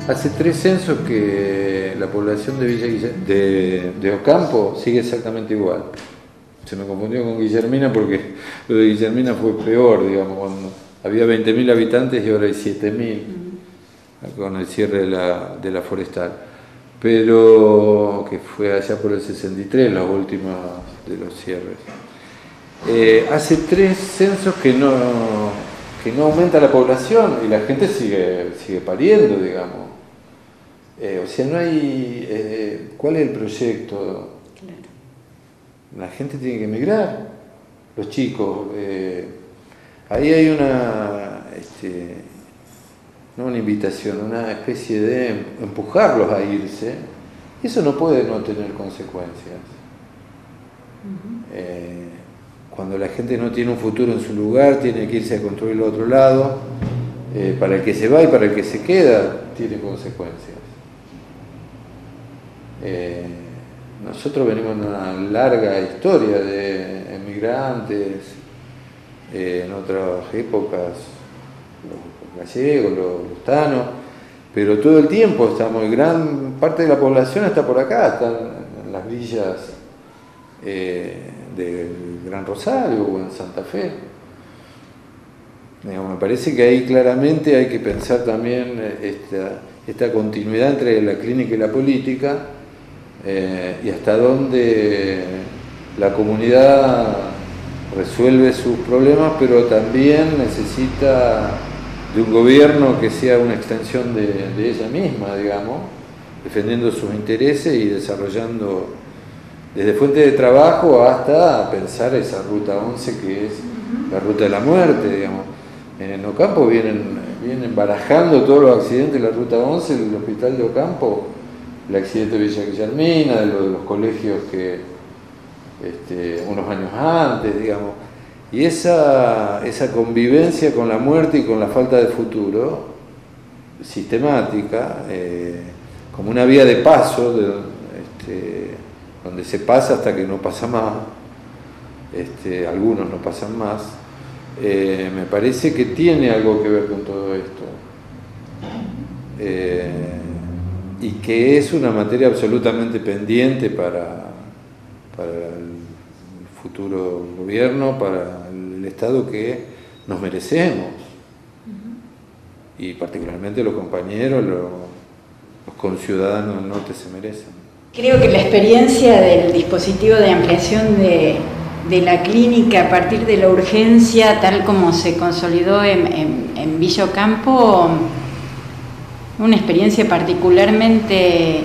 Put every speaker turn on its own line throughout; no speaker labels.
Hace 3 censos que la población de Ocampo sigue exactamente igual. Se me confundió con Guillermina porque lo de Guillermina fue peor, digamos, cuando había 20.000 habitantes y ahora hay 7.000 con el cierre de la forestal. Pero que fue allá por el 63, las últimas de los cierres. Hace 3 censos que no aumenta la población y la gente sigue pariendo, digamos. O sea, no hay... ¿cuál es el proyecto? Claro. La gente tiene que emigrar, los chicos. Ahí hay no una invitación, una especie de empujarlos a irse. Eso no puede no tener consecuencias. Cuando la gente no tiene un futuro en su lugar, tiene que irse a construir al otro lado. Para el que se va y para el que se queda, tiene consecuencias. Nosotros venimos de una larga historia de emigrantes, en otras épocas, los gallegos, los tanos, pero todo el tiempo estamos, gran parte de la población está por acá, están en las villas del Gran Rosario o en Santa Fe. Me parece que ahí claramente hay que pensar también esta continuidad entre la clínica y la política, y hasta dónde la comunidad resuelve sus problemas, pero también necesita de un gobierno que sea una extensión de ella misma, digamos, defendiendo sus intereses y desarrollando desde fuentes de trabajo hasta pensar esa ruta 11 que es la ruta de la muerte, digamos. En Ocampo vienen barajando todos los accidentes de la ruta 11, el hospital de Ocampo, el accidente de Villa Guillermina, de los colegios que unos años antes, digamos. Y esa convivencia con la muerte y con la falta de futuro, sistemática, como una vía de paso, donde se pasa hasta que no pasa más, algunos no pasan más, me parece que tiene algo que ver con todo esto. Y que es una materia absolutamente pendiente para el futuro gobierno, para el Estado que nos merecemos. Y particularmente los compañeros, los conciudadanos del norte se merecen.
Creo que la experiencia del dispositivo de ampliación de la clínica a partir de la urgencia, tal como se consolidó en Villa Ocampo, una experiencia particularmente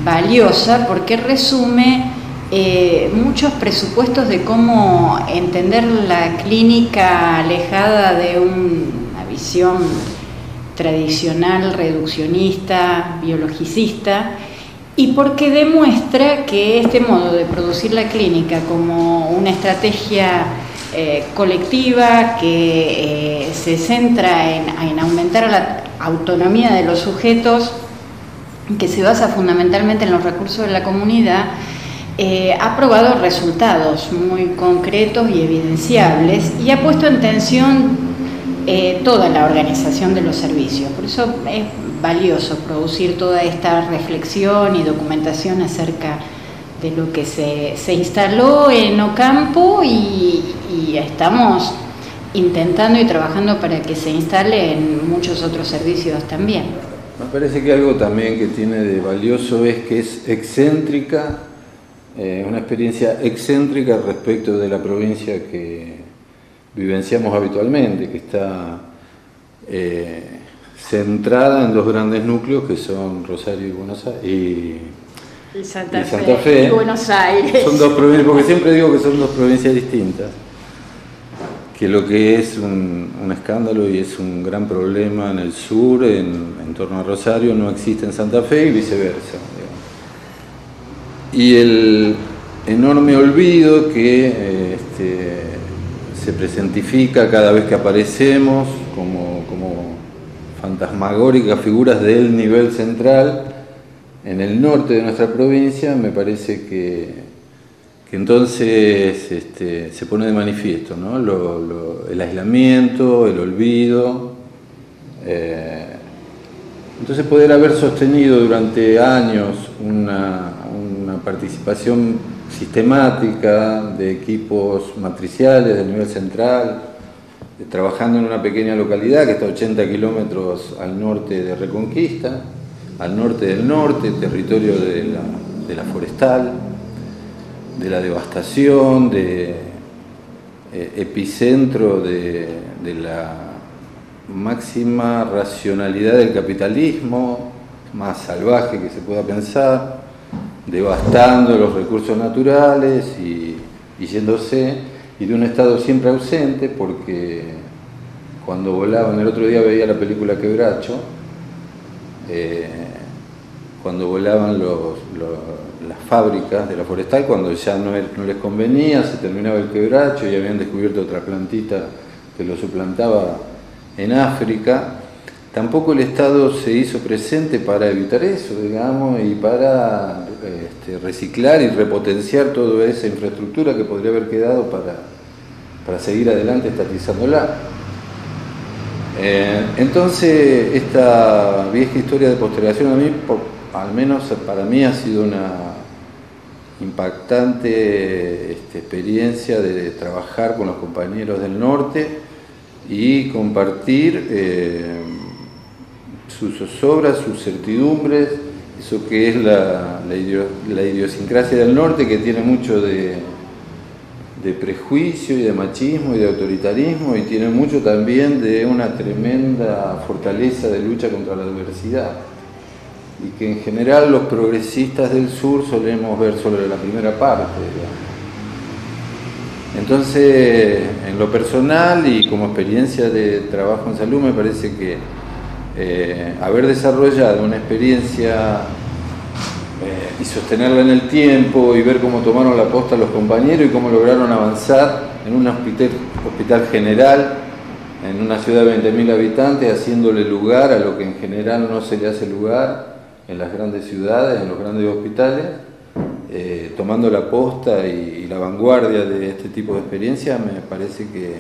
valiosa porque resume muchos presupuestos de cómo entender la clínica alejada de una visión tradicional, reduccionista, biologicista, y porque demuestra que este modo de producir la clínica como una estrategia colectiva que se centra en aumentar la autonomía de los sujetos, que se basa fundamentalmente en los recursos de la comunidad, ha probado resultados muy concretos y evidenciables y ha puesto en tensión toda la organización de los servicios. Por eso es valioso producir toda esta reflexión y documentación acerca de lo que se instaló en Ocampo y estamos intentando y trabajando para que se instale en muchos otros servicios también.
Me parece que algo también que tiene de valioso es que es excéntrica, una experiencia excéntrica respecto de la provincia que vivenciamos habitualmente, que está centrada en 2 grandes núcleos que son Rosario y Buenos Aires y Santa Fe
y Buenos Aires.
Son 2 provincias, porque siempre digo que son 2 provincias distintas, que lo que es un escándalo y es un gran problema en el sur, en torno a Rosario, no existe en Santa Fe y viceversa, digamos. Y el enorme olvido que se presentifica cada vez que aparecemos como fantasmagóricas figuras del nivel central en el norte de nuestra provincia, me parece que que entonces se pone de manifiesto, ¿no? El aislamiento, el olvido. Entonces poder haber sostenido durante años una participación sistemática de equipos matriciales del nivel central, trabajando en una pequeña localidad que está a 80 kilómetros al norte de Reconquista, al norte del norte, territorio de la forestal, de la devastación, epicentro de la máxima racionalidad del capitalismo, más salvaje que se pueda pensar, devastando los recursos naturales y yéndose, y de un Estado siempre ausente, porque cuando volaban, el otro día veía la película Quebracho, cuando volaban las fábricas de la forestal, cuando ya no les convenía, se terminaba el quebracho y habían descubierto otra plantita que lo suplantaba en África, tampoco el Estado se hizo presente para evitar eso, digamos, y para reciclar y repotenciar toda esa infraestructura que podría haber quedado para seguir adelante estatizándola. Entonces, esta vieja historia de postergación a mí, al menos para mí, ha sido una impactante experiencia de trabajar con los compañeros del norte y compartir sus zozobras, sus certidumbres, eso que es la idiosincrasia del norte, que tiene mucho de prejuicio y de machismo y de autoritarismo, y tiene mucho también de una tremenda fortaleza de lucha contra la adversidad, y que en general los progresistas del sur solemos ver sobre la primera parte, digamos. Entonces, en lo personal y como experiencia de trabajo en salud, me parece que haber desarrollado una experiencia y sostenerla en el tiempo y ver cómo tomaron la posta los compañeros y cómo lograron avanzar en un hospital general, en una ciudad de 20.000 habitantes, haciéndole lugar a lo que en general no se le hace lugar en las grandes ciudades, en los grandes hospitales, tomando la posta y la vanguardia de este tipo de experiencia, me parece que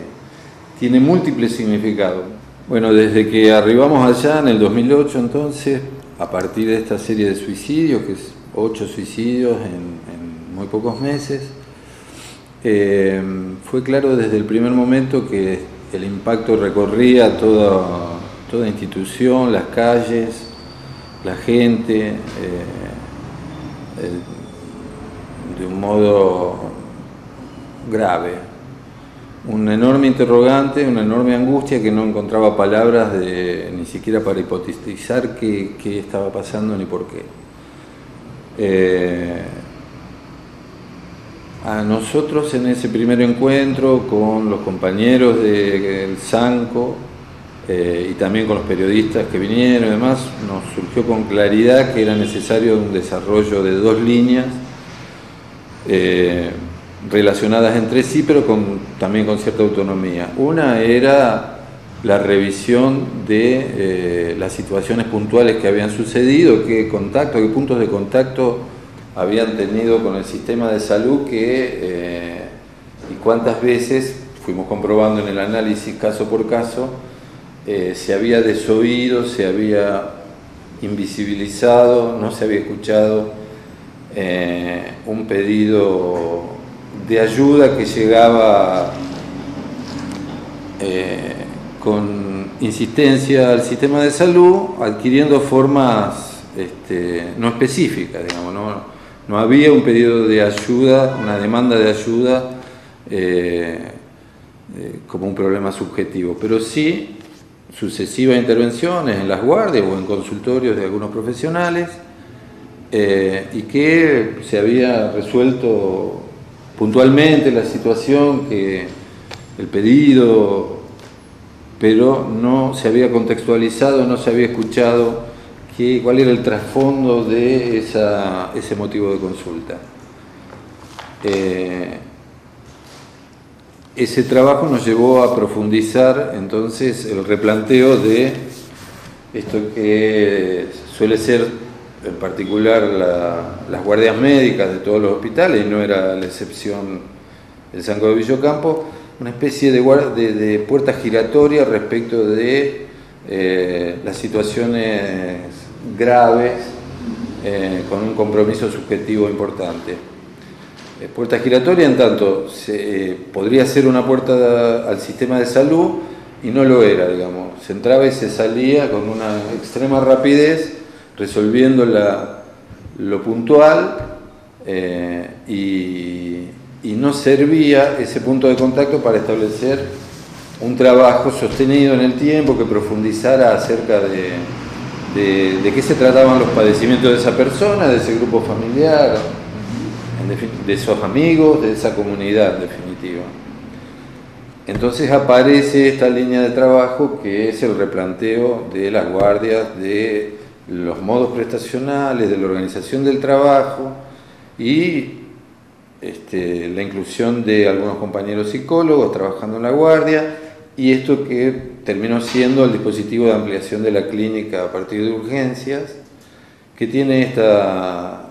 tiene múltiples significados. Bueno, desde que arribamos allá en el 2008, entonces, a partir de esta serie de suicidios, que es 8 suicidios en muy pocos meses, fue claro desde el primer momento que el impacto recorría toda institución, las calles, la gente, de un modo grave. Un enorme interrogante, una enorme angustia que no encontraba palabras ni siquiera para hipotetizar qué estaba pasando ni por qué. A nosotros en ese primer encuentro con los compañeros del SANCO y también con los periodistas que vinieron y demás, nos surgió con claridad que era necesario un desarrollo de 2 líneas relacionadas entre sí, pero también con cierta autonomía. Una era la revisión de las situaciones puntuales que habían sucedido, qué puntos de contacto habían tenido con el sistema de salud, y cuántas veces, fuimos comprobando en el análisis caso por caso, se había desoído, se había invisibilizado, no se había escuchado un pedido de ayuda que llegaba con insistencia al sistema de salud, adquiriendo formas no específicas, digamos, no había un pedido de ayuda, una demanda de ayuda como un problema subjetivo, pero sí sucesivas intervenciones en las guardias o en consultorios de algunos profesionales, y que se había resuelto puntualmente la situación, que el pedido, pero no se había contextualizado, no se había escuchado cuál era el trasfondo de ese motivo de consulta. Ese trabajo nos llevó a profundizar entonces el replanteo de esto que suele ser en particular las guardias médicas de todos los hospitales, y no era la excepción el San Godo de Villocampo, una especie de puerta giratoria respecto de las situaciones graves con un compromiso subjetivo importante. Puerta giratoria en tanto podría ser una puerta al sistema de salud y no lo era, digamos. Se entraba y se salía con una extrema rapidez, resolviendo lo puntual y no servía ese punto de contacto para establecer un trabajo sostenido en el tiempo que profundizara acerca de qué se trataban los padecimientos de esa persona, de ese grupo familiar, de esos amigos, de esa comunidad en definitiva. Entonces aparece esta línea de trabajo que es el replanteo de las guardias, de los modos prestacionales, de la organización del trabajo y la inclusión de algunos compañeros psicólogos trabajando en la guardia, y esto que terminó siendo el dispositivo de ampliación de la clínica a partir de urgencias, que tiene esta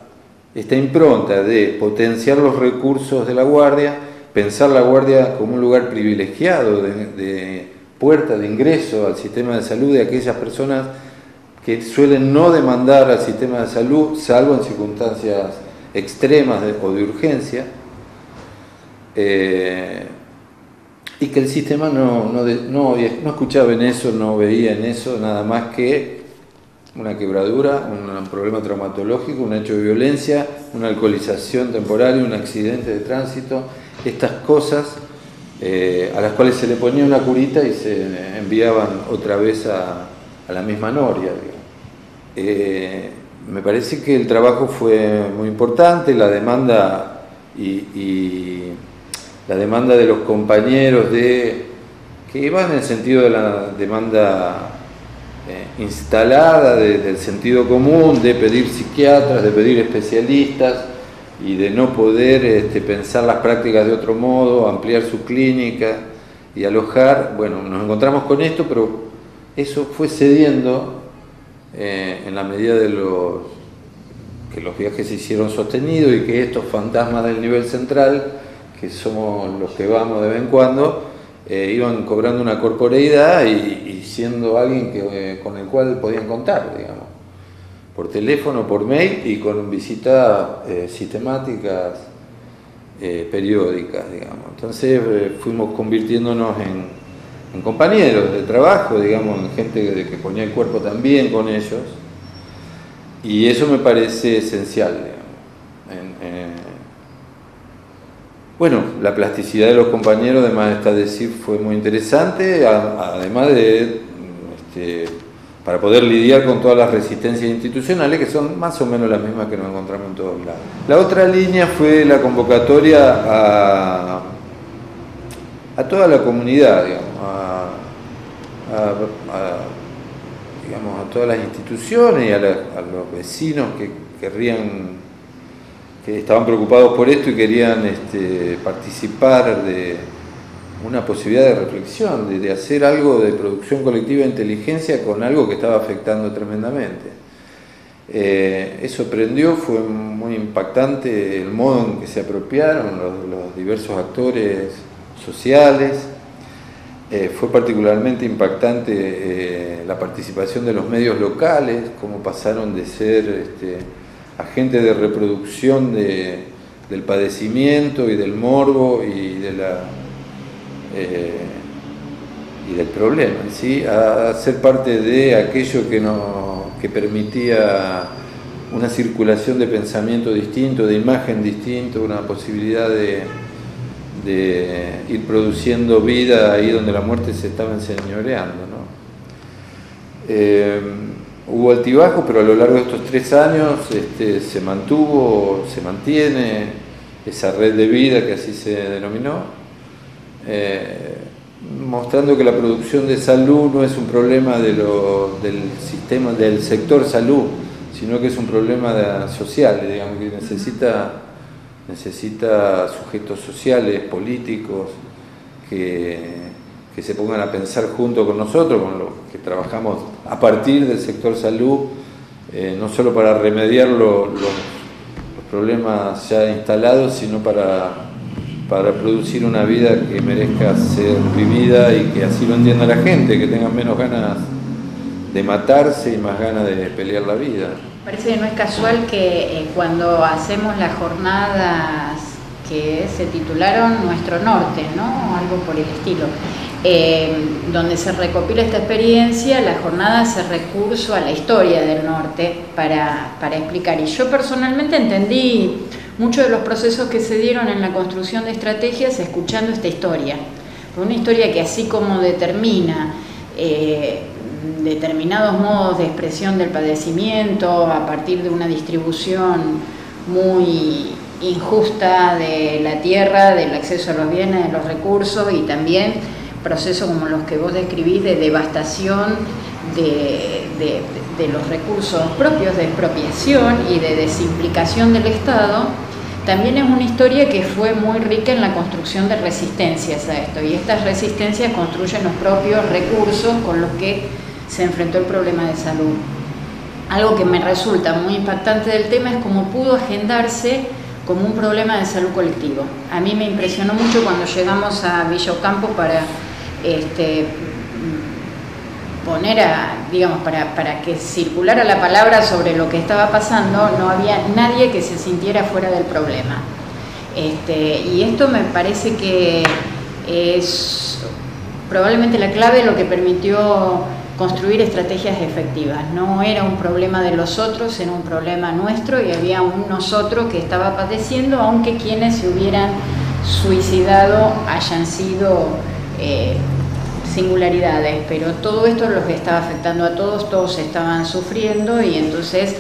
impronta de potenciar los recursos de la guardia, pensar la guardia como un lugar privilegiado de puerta de ingreso al sistema de salud de aquellas personas que suelen no demandar al sistema de salud, salvo en circunstancias extremas o de urgencia, y que el sistema no escuchaba en eso, no veía en eso nada más que una quebradura, un problema traumatológico, un hecho de violencia, una alcoholización temporaria, un accidente de tránsito, estas cosas a las cuales se le ponía una curita y se enviaban otra vez a la misma noria, digamos. Me parece que el trabajo fue muy importante, la demanda y la demanda de los compañeros que iba en el sentido de la demanda instalada del sentido común, de pedir psiquiatras, de pedir especialistas y de no poder pensar las prácticas de otro modo, ampliar su clínica y alojar. Bueno, nos encontramos con esto, pero eso fue cediendo en la medida de que los viajes se hicieron sostenidos y que estos fantasmas del nivel central, que somos los que vamos de vez en cuando, iban cobrando una corporeidad y siendo alguien con el cual podían contar, digamos, por teléfono, por mail y con visitas sistemáticas periódicas, digamos. Entonces fuimos convirtiéndonos en compañeros de trabajo, digamos, en gente que ponía el cuerpo también con ellos, y eso me parece esencial, digamos. Bueno, la plasticidad de los compañeros, además está decir, fue muy interesante, además de para poder lidiar con todas las resistencias institucionales, que son más o menos las mismas que nos encontramos en todos lados. La otra línea fue la convocatoria a toda la comunidad, digamos, digamos, a todas las instituciones y a los vecinos que estaban preocupados por esto y querían participar de una posibilidad de reflexión, de hacer algo de producción colectiva de inteligencia con algo que estaba afectando tremendamente. Eso prendió, fue muy impactante el modo en que se apropiaron los diversos actores sociales. Fue particularmente impactante la participación de los medios locales, cómo pasaron de ser agentes de reproducción del padecimiento y del morbo y del problema, ¿sí?, a ser parte de aquello que permitía una circulación de pensamiento distinto, de imagen distinto, una posibilidad de ir produciendo vida ahí donde la muerte se estaba enseñoreando, ¿no? Hubo altibajos, pero a lo largo de estos 3 años se mantiene esa red de vida, que así se denominó, mostrando que la producción de salud no es un problema del sistema, del sector salud, sino que es un problema social, digamos, que necesita sujetos sociales, políticos, que se pongan a pensar junto con nosotros, con los que trabajamos a partir del sector salud, no solo para remediar los problemas ya instalados, sino para producir una vida que merezca ser vivida y que así lo entienda la gente, que tengan menos ganas de matarse y más ganas de pelear la vida.
Parece que no es casual que cuando hacemos las jornadas que se titularon Nuestro Norte, ¿no? Algo por el estilo, donde se recopila esta experiencia, la jornada hace recurso a la historia del norte para explicar. Y yo personalmente entendí muchos de los procesos que se dieron en la construcción de estrategias escuchando esta historia. Una historia que así como determina determinados modos de expresión del padecimiento a partir de una distribución muy injusta de la tierra, del acceso a los bienes, de los recursos, y también procesos como los que vos describís de devastación de los recursos propios, de expropiación y de desimplicación del Estado. También es una historia que fue muy rica en la construcción de resistencias a esto, y estas resistencias construyen los propios recursos con los que se enfrentó el problema de salud. Algo que me resulta muy impactante del tema es cómo pudo agendarse como un problema de salud colectivo. A mí me impresionó mucho cuando llegamos a Villa Ocampo para poner para que circulara la palabra sobre lo que estaba pasando. No había nadie que se sintiera fuera del problema. Y esto me parece que es probablemente la clave de lo que permitió construir estrategias efectivas. No era un problema de los otros, era un problema nuestro, y había un nosotros que estaba padeciendo, aunque quienes se hubieran suicidado hayan sido singularidades, pero todo esto los estaba afectando a todos, todos estaban sufriendo, y entonces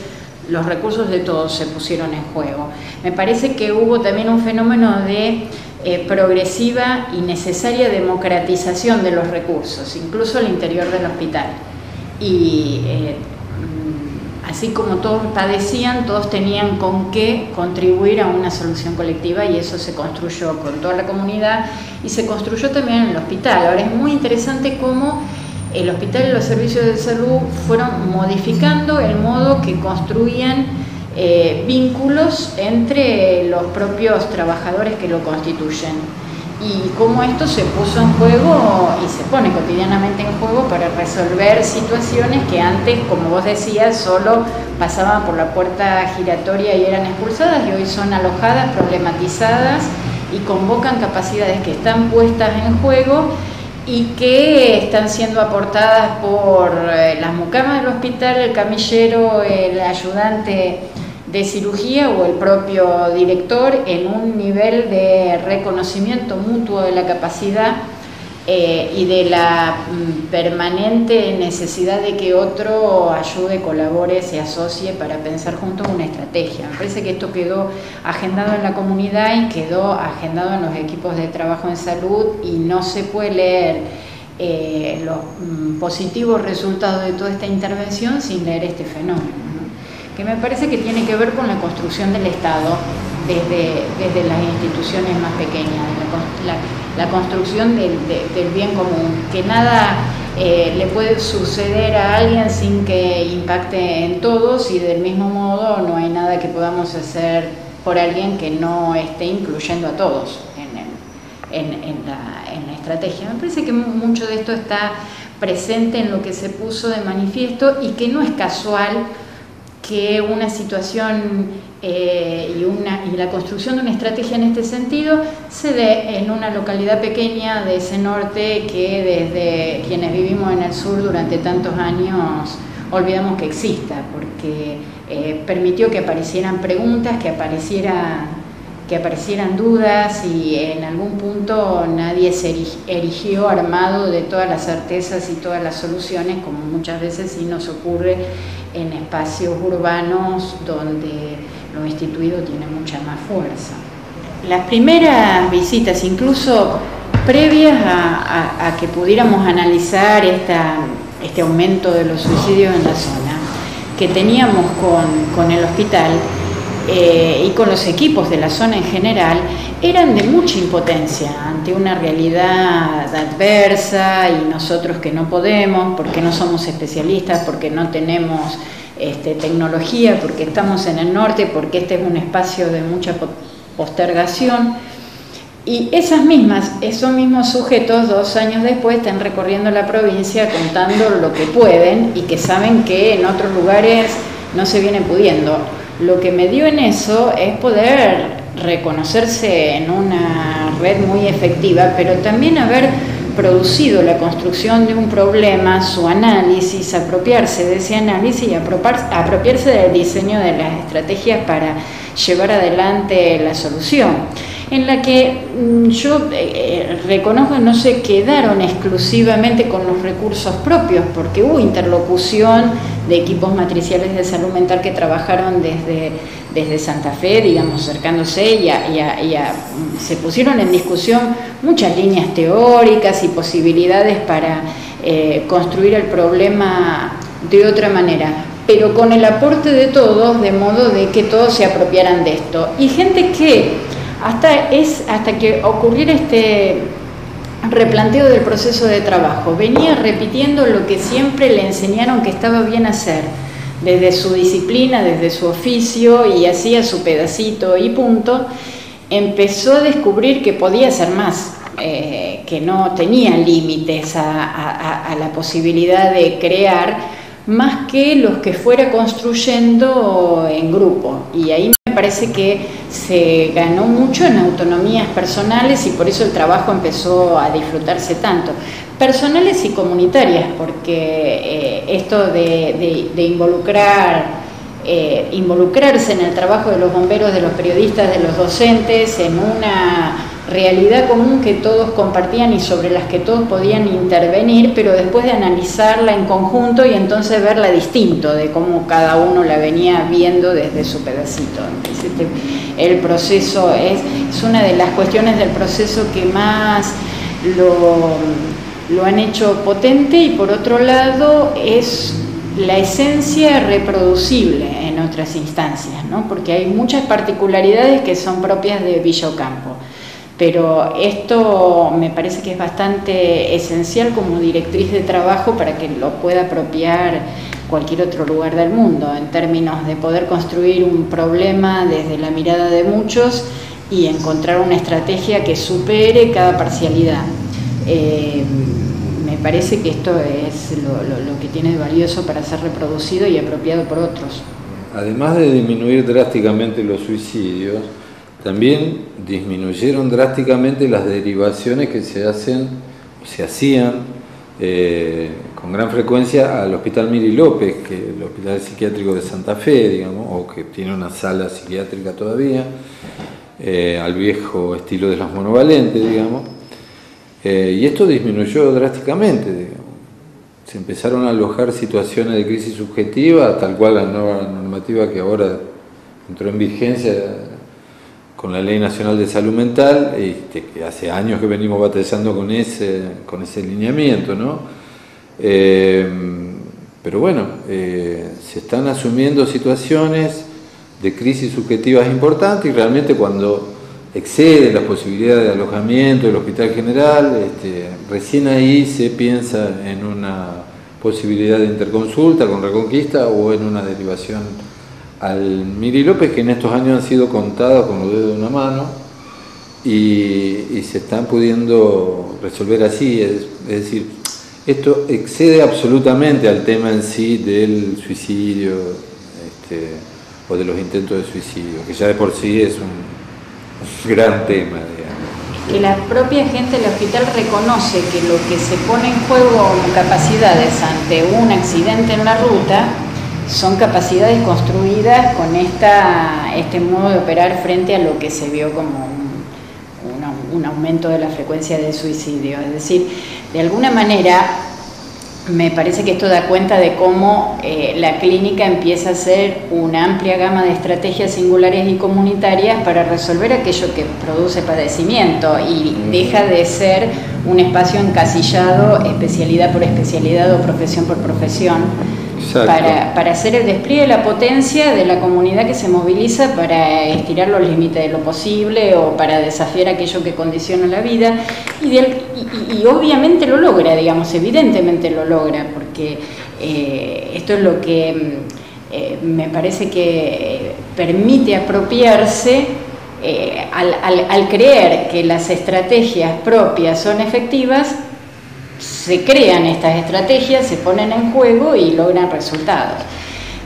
los recursos de todos se pusieron en juego. Me parece que hubo también un fenómeno de progresiva y necesaria democratización de los recursos, incluso al interior del hospital. Y así como todos padecían, todos tenían con qué contribuir a una solución colectiva, y eso se construyó con toda la comunidad y se construyó también en el hospital. Ahora es muy interesante cómo el hospital y los servicios de salud fueron modificando el modo que construían vínculos entre los propios trabajadores que lo constituyen, y cómo esto se puso en juego y se pone cotidianamente en juego para resolver situaciones que antes, como vos decías, solo pasaban por la puerta giratoria y eran expulsadas, y hoy son alojadas, problematizadas y convocan capacidades que están puestas en juego y que están siendo aportadas por las mucamas del hospital, el camillero, el ayudante de cirugía o el propio director, en un nivel de reconocimiento mutuo de la capacidad y de la permanente necesidad de que otro ayude, colabore, se asocie para pensar juntos una estrategia. Me parece que esto quedó agendado en la comunidad y quedó agendado en los equipos de trabajo en salud, y no se puede leer los positivos resultados de toda esta intervención sin leer este fenómeno, que me parece que tiene que ver con la construcción del Estado desde las instituciones más pequeñas, la construcción del bien común, que nada le puede suceder a alguien sin que impacte en todos, y del mismo modo no hay nada que podamos hacer por alguien que no esté incluyendo a todos en la estrategia. Me parece que mucho de esto está presente en lo que se puso de manifiesto, y que no es casual que una situación y la construcción de una estrategia en este sentido se dé en una localidad pequeña de ese norte que desde quienes vivimos en el sur durante tantos años olvidamos que exista, porque permitió que aparecieran preguntas, que aparecieran dudas, y en algún punto nadie se erigió armado de todas las certezas y todas las soluciones, como muchas veces sí nos ocurre en espacios urbanos donde lo instituido tiene mucha más fuerza. Las primeras visitas, incluso previas a que pudiéramos analizar este aumento de los suicidios en la zona, que teníamos con el hospital y con los equipos de la zona en general, eran de mucha impotencia ante una realidad adversa, y nosotros que no podemos, porque no somos especialistas, porque no tenemos tecnología, porque estamos en el norte, porque este es un espacio de mucha postergación. Y esos mismos sujetos 2 años después están recorriendo la provincia contando lo que pueden y que saben que en otros lugares no se viene pudiendo. Lo que me dio en eso es poder reconocerse en una red muy efectiva, pero también haber producido la construcción de un problema, su análisis, apropiarse de ese análisis y apropiarse del diseño de las estrategias para llevar adelante la solución, en la que yo reconozco que no se quedaron exclusivamente con los recursos propios, porque hubo interlocución de equipos matriciales de salud mental que trabajaron desde Santa Fe, digamos, acercándose se pusieron en discusión muchas líneas teóricas y posibilidades para construir el problema de otra manera, pero con el aporte de todos, de modo de que todos se apropiaran de esto. Y gente que hasta que ocurriera este replanteo del proceso de trabajo, venía repitiendo lo que siempre le enseñaron que estaba bien hacer, desde su disciplina, desde su oficio, y hacía su pedacito y punto, empezó a descubrir que podía hacer más, que no tenía límites a la posibilidad de crear, más que los que fuera construyendo en grupo. Y ahí me parece que se ganó mucho en autonomías personales y por eso el trabajo empezó a disfrutarse tanto. Personales y comunitarias, porque esto de involucrarse en el trabajo de los bomberos, de los periodistas, de los docentes, en una realidad común que todos compartían y sobre las que todos podían intervenir, pero después de analizarla en conjunto y entonces verla distinto de cómo cada uno la venía viendo desde su pedacito. Entonces, el proceso es una de las cuestiones del proceso que más lo han hecho potente, y por otro lado es la esencia reproducible en otras instancias, ¿no? Porque hay muchas particularidades que son propias de Villa Ocampo. Pero esto me parece que es bastante esencial como directriz de trabajo para que lo pueda apropiar cualquier otro lugar del mundo, en términos de poder construir un problema desde la mirada de muchos y encontrar una estrategia que supere cada parcialidad. Me parece que esto es lo que tiene de valioso para ser reproducido y apropiado por otros.
Además de disminuir drásticamente los suicidios, también disminuyeron drásticamente las derivaciones que se hacían con gran frecuencia al Hospital Miri López, que es el Hospital Psiquiátrico de Santa Fe, digamos, o que tiene una sala psiquiátrica todavía, al viejo estilo de las monovalentes, digamos. Y esto disminuyó drásticamente, digamos. Se empezaron a alojar situaciones de crisis subjetiva, tal cual la nueva normativa que ahora entró en vigencia con la Ley Nacional de Salud Mental, que hace años que venimos batallando con ese lineamiento, ¿no? Pero bueno, se están asumiendo situaciones de crisis subjetivas importantes, y realmente cuando excede las posibilidades de alojamiento del Hospital General, recién ahí se piensa en una posibilidad de interconsulta con Reconquista o en una derivación al Miri López, que en estos años han sido contados con los dedos de una mano y se están pudiendo resolver así. Es decir, esto excede absolutamente al tema en sí del suicidio o de los intentos de suicidio, que ya de por sí es un gran tema, digamos.
Que la propia gente del hospital reconoce que lo que se pone en juego como capacidades ante un accidente en la ruta son capacidades construidas con este modo de operar frente a lo que se vio como un aumento de la frecuencia de suicidio. Es decir, de alguna manera me parece que esto da cuenta de cómo la clínica empieza a ser una amplia gama de estrategias singulares y comunitarias para resolver aquello que produce padecimiento, y deja de ser un espacio encasillado especialidad por especialidad o profesión por profesión, para hacer el despliegue de la potencia de la comunidad que se moviliza para estirar los límites de lo posible o para desafiar aquello que condiciona la vida, y obviamente lo logra, digamos, evidentemente lo logra, porque esto es lo que me parece que permite apropiarse, al creer que las estrategias propias son efectivas, se crean estas estrategias, se ponen en juego y logran resultados.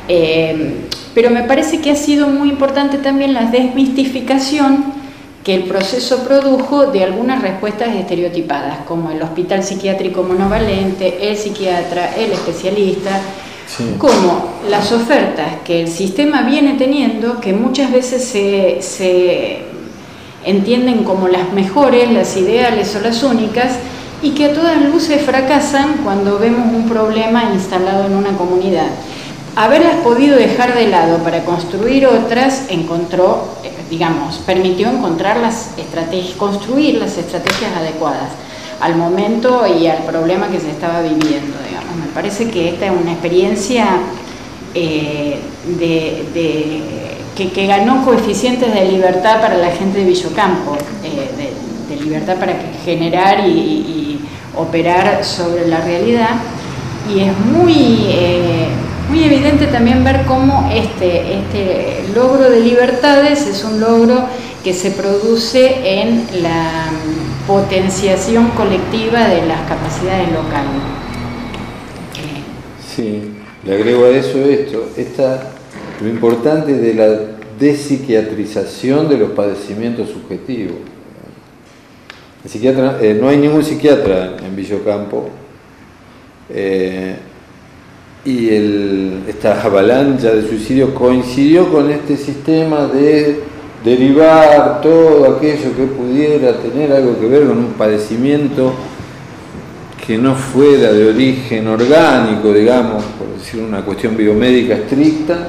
Pero me parece que ha sido muy importante también la desmistificación que el proceso produjo de algunas respuestas estereotipadas, como el hospital psiquiátrico monovalente, el psiquiatra, el especialista, sí, como las ofertas que el sistema viene teniendo, que muchas veces se entienden como las mejores, las ideales o las únicas, y que a todas luces fracasan cuando vemos un problema instalado en una comunidad. Haberlas podido dejar de lado para construir otras, permitió encontrar las estrategias, construir las estrategias adecuadas al momento y al problema que se estaba viviendo, digamos. Me parece que esta es una experiencia que ganó coeficientes de libertad para la gente de Villocampo, de libertad para generar y operar sobre la realidad, y es muy evidente también ver cómo este logro de libertades es un logro que se produce en la potenciación colectiva de las capacidades locales.
Sí, le agrego a eso lo importante de la despsiquiatrización de los padecimientos subjetivos. El psiquiatra, no hay ningún psiquiatra en Villocampo, y esta avalancha de suicidios coincidió con este sistema de derivar todo aquello que pudiera tener algo que ver con un padecimiento que no fuera de origen orgánico, digamos, por decir una cuestión biomédica estricta,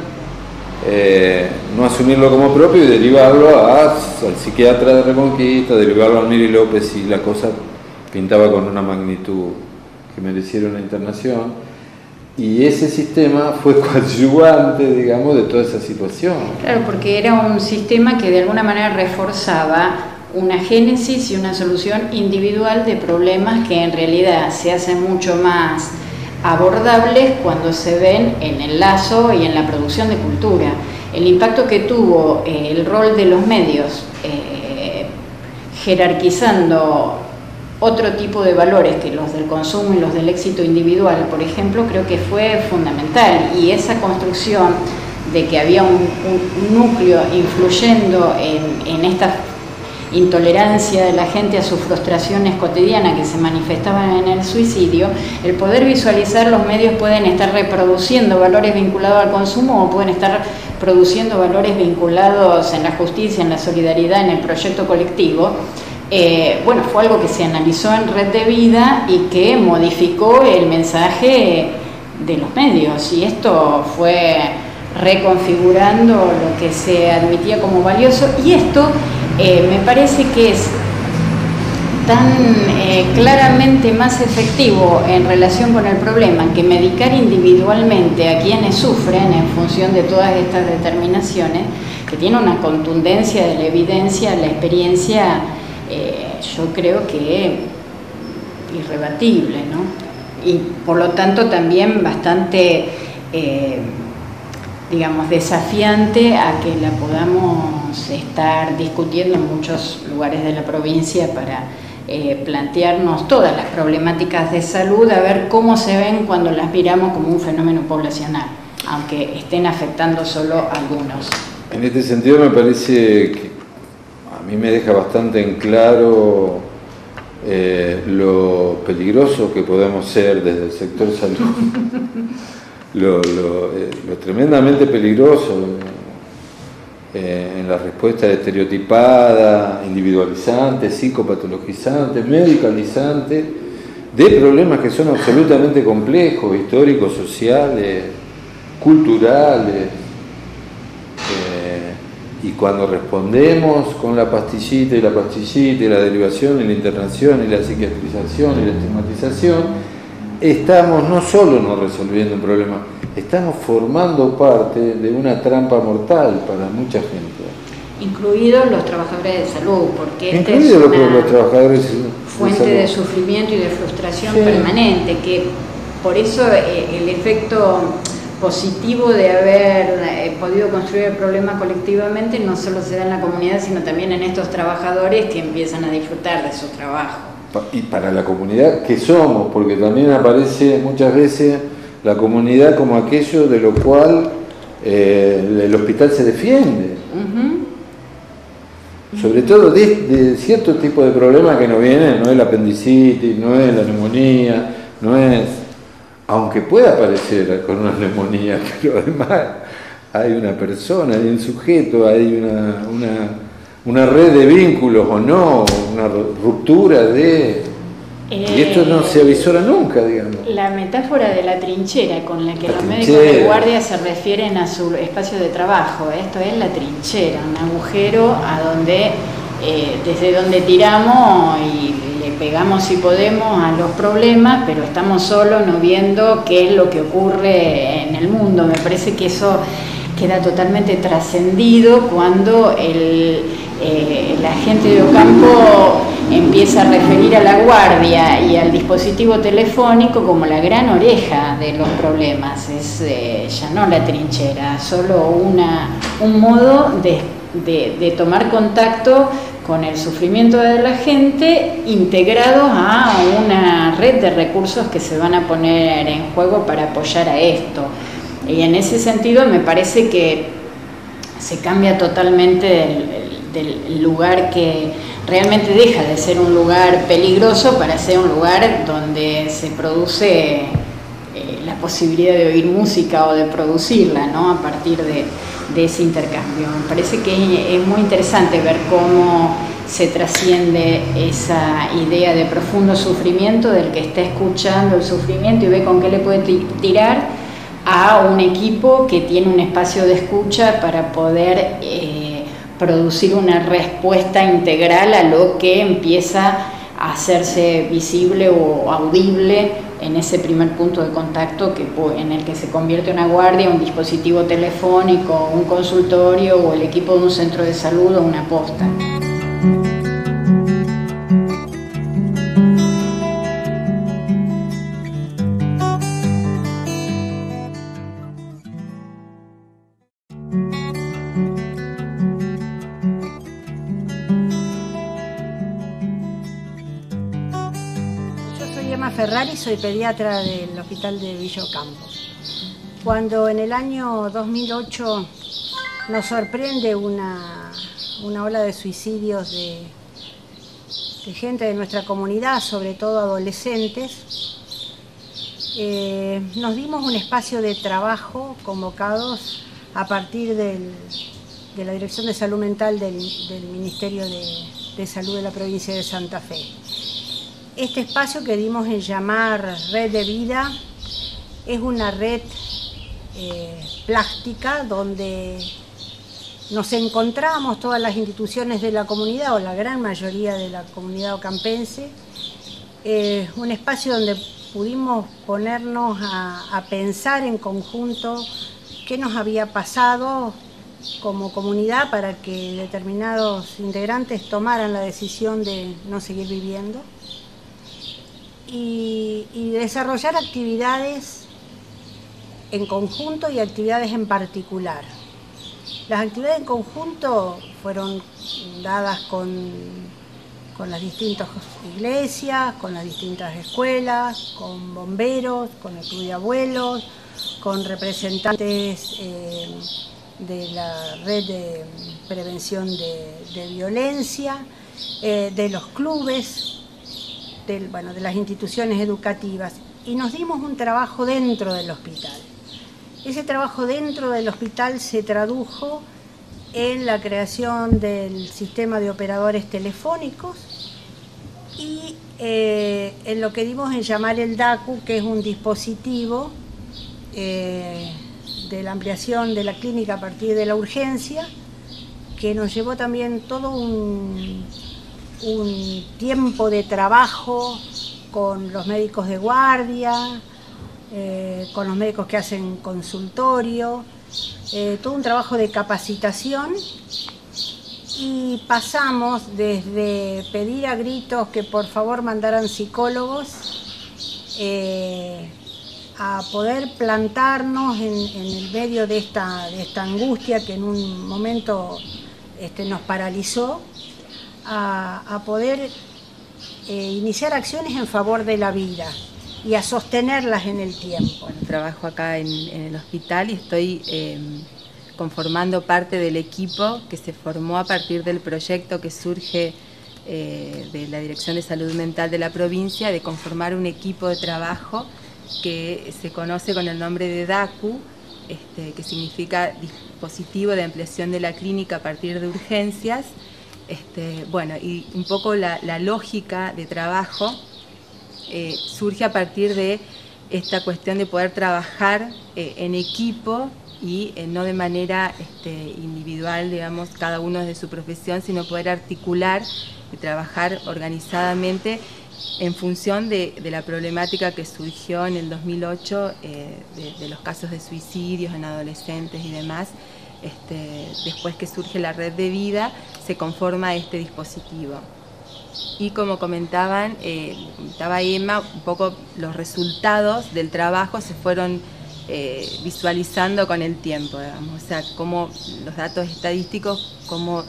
no asumirlo como propio y derivarlo al psiquiatra de Reconquista, derivarlo a Miri López, y la cosa pintaba con una magnitud que mereciera una internación. Y ese sistema fue coadyuvante, digamos, de toda esa situación.
Claro, porque era un sistema que de alguna manera reforzaba una génesis y una solución individual de problemas que en realidad se hacen mucho más abordables cuando se ven en el lazo y en la producción de cultura. El impacto que tuvo el rol de los medios jerarquizando otro tipo de valores que los del consumo y los del éxito individual, por ejemplo, creo que fue fundamental, y esa construcción de que había un núcleo influyendo en esta intolerancia de la gente a sus frustraciones cotidianas que se manifestaban en el suicidio, el poder visualizar los medios pueden estar reproduciendo valores vinculados al consumo o pueden estar produciendo valores vinculados en la justicia, en la solidaridad, en el proyecto colectivo. Fue algo que se analizó en Red de Vida y que modificó el mensaje de los medios, y esto fue reconfigurando lo que se admitía como valioso, y esto me parece que es tan claramente más efectivo en relación con el problema que medicar individualmente a quienes sufren en función de todas estas determinaciones, que tiene una contundencia de la evidencia, la experiencia, yo creo que irrebatible, ¿no? Y por lo tanto también bastante, desafiante a que la podamos estar discutiendo en muchos lugares de la provincia para plantearnos todas las problemáticas de salud, a ver cómo se ven cuando las miramos como un fenómeno poblacional, aunque estén afectando solo a algunos.
En este sentido me parece que a mí me deja bastante en claro lo peligroso que podemos ser desde el sector salud, lo tremendamente peligroso en la respuesta estereotipada, individualizante, psicopatologizante, medicalizante, de problemas que son absolutamente complejos, históricos, sociales, culturales. Y cuando respondemos con la pastillita y la derivación y la internación y la psiquiatrización y la estigmatización, estamos no solo no resolviendo un problema, estamos formando parte de una trampa mortal para mucha gente.
Incluidos los trabajadores de salud, porque esta
es
una
los trabajadores
fuente de sufrimiento y de frustración permanente, que por eso el efecto positivo de haber podido construir el problema colectivamente no solo se da en la comunidad, sino también en estos trabajadores que empiezan a disfrutar de su trabajo.
Y para la comunidad que somos, porque también aparece muchas veces la comunidad como aquello de lo cual el hospital se defiende. Sobre todo de cierto tipo de problemas que nos vienen, no es la apendicitis, no es la neumonía, no es... Aunque pueda aparecer con una neumonía, pero además hay una persona, hay un sujeto, hay una red de vínculos o no, una ruptura de... Y esto no se avisora nunca, digamos.
La metáfora de la trinchera con la que los médicos de guardia se refieren a su espacio de trabajo, esto es la trinchera, un agujero a donde, desde donde tiramos y le pegamos si podemos a los problemas, pero estamos solos no viendo qué es lo que ocurre en el mundo. Me parece que eso queda totalmente trascendido cuando la gente de Ocampo empieza a referir a la guardia y al dispositivo telefónico como la gran oreja de los problemas. Es ya no la trinchera, solo un modo de tomar contacto con el sufrimiento de la gente integrados a una red de recursos que se van a poner en juego para apoyar a esto. Y en ese sentido me parece que se cambia totalmente del lugar que realmente deja de ser un lugar peligroso para ser un lugar donde se produce la posibilidad de oír música o de producirla, ¿no? A partir de ese intercambio. Me parece que es muy interesante ver cómo se trasciende esa idea de profundo sufrimiento del que está escuchando el sufrimiento y ve con qué le puede tirar, a un equipo que tiene un espacio de escucha para poder producir una respuesta integral a lo que empieza a hacerse visible o audible en ese primer punto de contacto en el que se convierte una guardia, un dispositivo telefónico, un consultorio o el equipo de un centro de salud o una posta.
Ferrari, soy pediatra del hospital de Villa Ocampo. Cuando en el año 2008 nos sorprende una ola de suicidios de gente de nuestra comunidad, sobre todo adolescentes, nos dimos un espacio de trabajo convocados a partir de la Dirección de Salud Mental del Ministerio de Salud de la provincia de Santa Fe. Este espacio que dimos en llamar Red de Vida es una red plástica donde nos encontramos todas las instituciones de la comunidad o la gran mayoría de la comunidad ocampense, un espacio donde pudimos ponernos a pensar en conjunto qué nos había pasado como comunidad para que determinados integrantes tomaran la decisión de no seguir viviendo. Y desarrollar actividades en conjunto y actividades en particular. Las actividades en conjunto fueron dadas con las distintas iglesias, con las distintas escuelas, con bomberos, con el club de abuelos, con representantes de la red de prevención de violencia, de los clubes, de las instituciones educativas, y nos dimos un trabajo dentro del hospital. Ese trabajo dentro del hospital se tradujo en la creación del sistema de operadores telefónicos y en lo que dimos en llamar el DACU, que es un dispositivo de la ampliación de la clínica a partir de la urgencia, que nos llevó también todo un tiempo de trabajo con los médicos de guardia, con los médicos que hacen consultorio, todo un trabajo de capacitación, y pasamos desde pedir a gritos que por favor mandaran psicólogos a poder plantarnos en el medio de esta angustia que en un momento nos paralizó, a poder iniciar acciones en favor de la vida y a sostenerlas en el tiempo.
Bueno, trabajo acá en el hospital y estoy conformando parte del equipo que se formó a partir del proyecto que surge de la Dirección de Salud Mental de la provincia, de conformar un equipo de trabajo que se conoce con el nombre de DACU, que significa Dispositivo de Ampliación de la Clínica a partir de Urgencias. Bueno, y un poco la lógica de trabajo surge a partir de esta cuestión de poder trabajar en equipo y no de manera individual, digamos, cada uno desde su profesión, sino poder articular y trabajar organizadamente en función de la problemática que surgió en el 2008 de los casos de suicidios en adolescentes y demás. Después que surge la red de vida, se conforma este dispositivo. Y como comentaba Emma, un poco los resultados del trabajo se fueron visualizando con el tiempo, digamos, o sea, cómo los datos estadísticos, cómo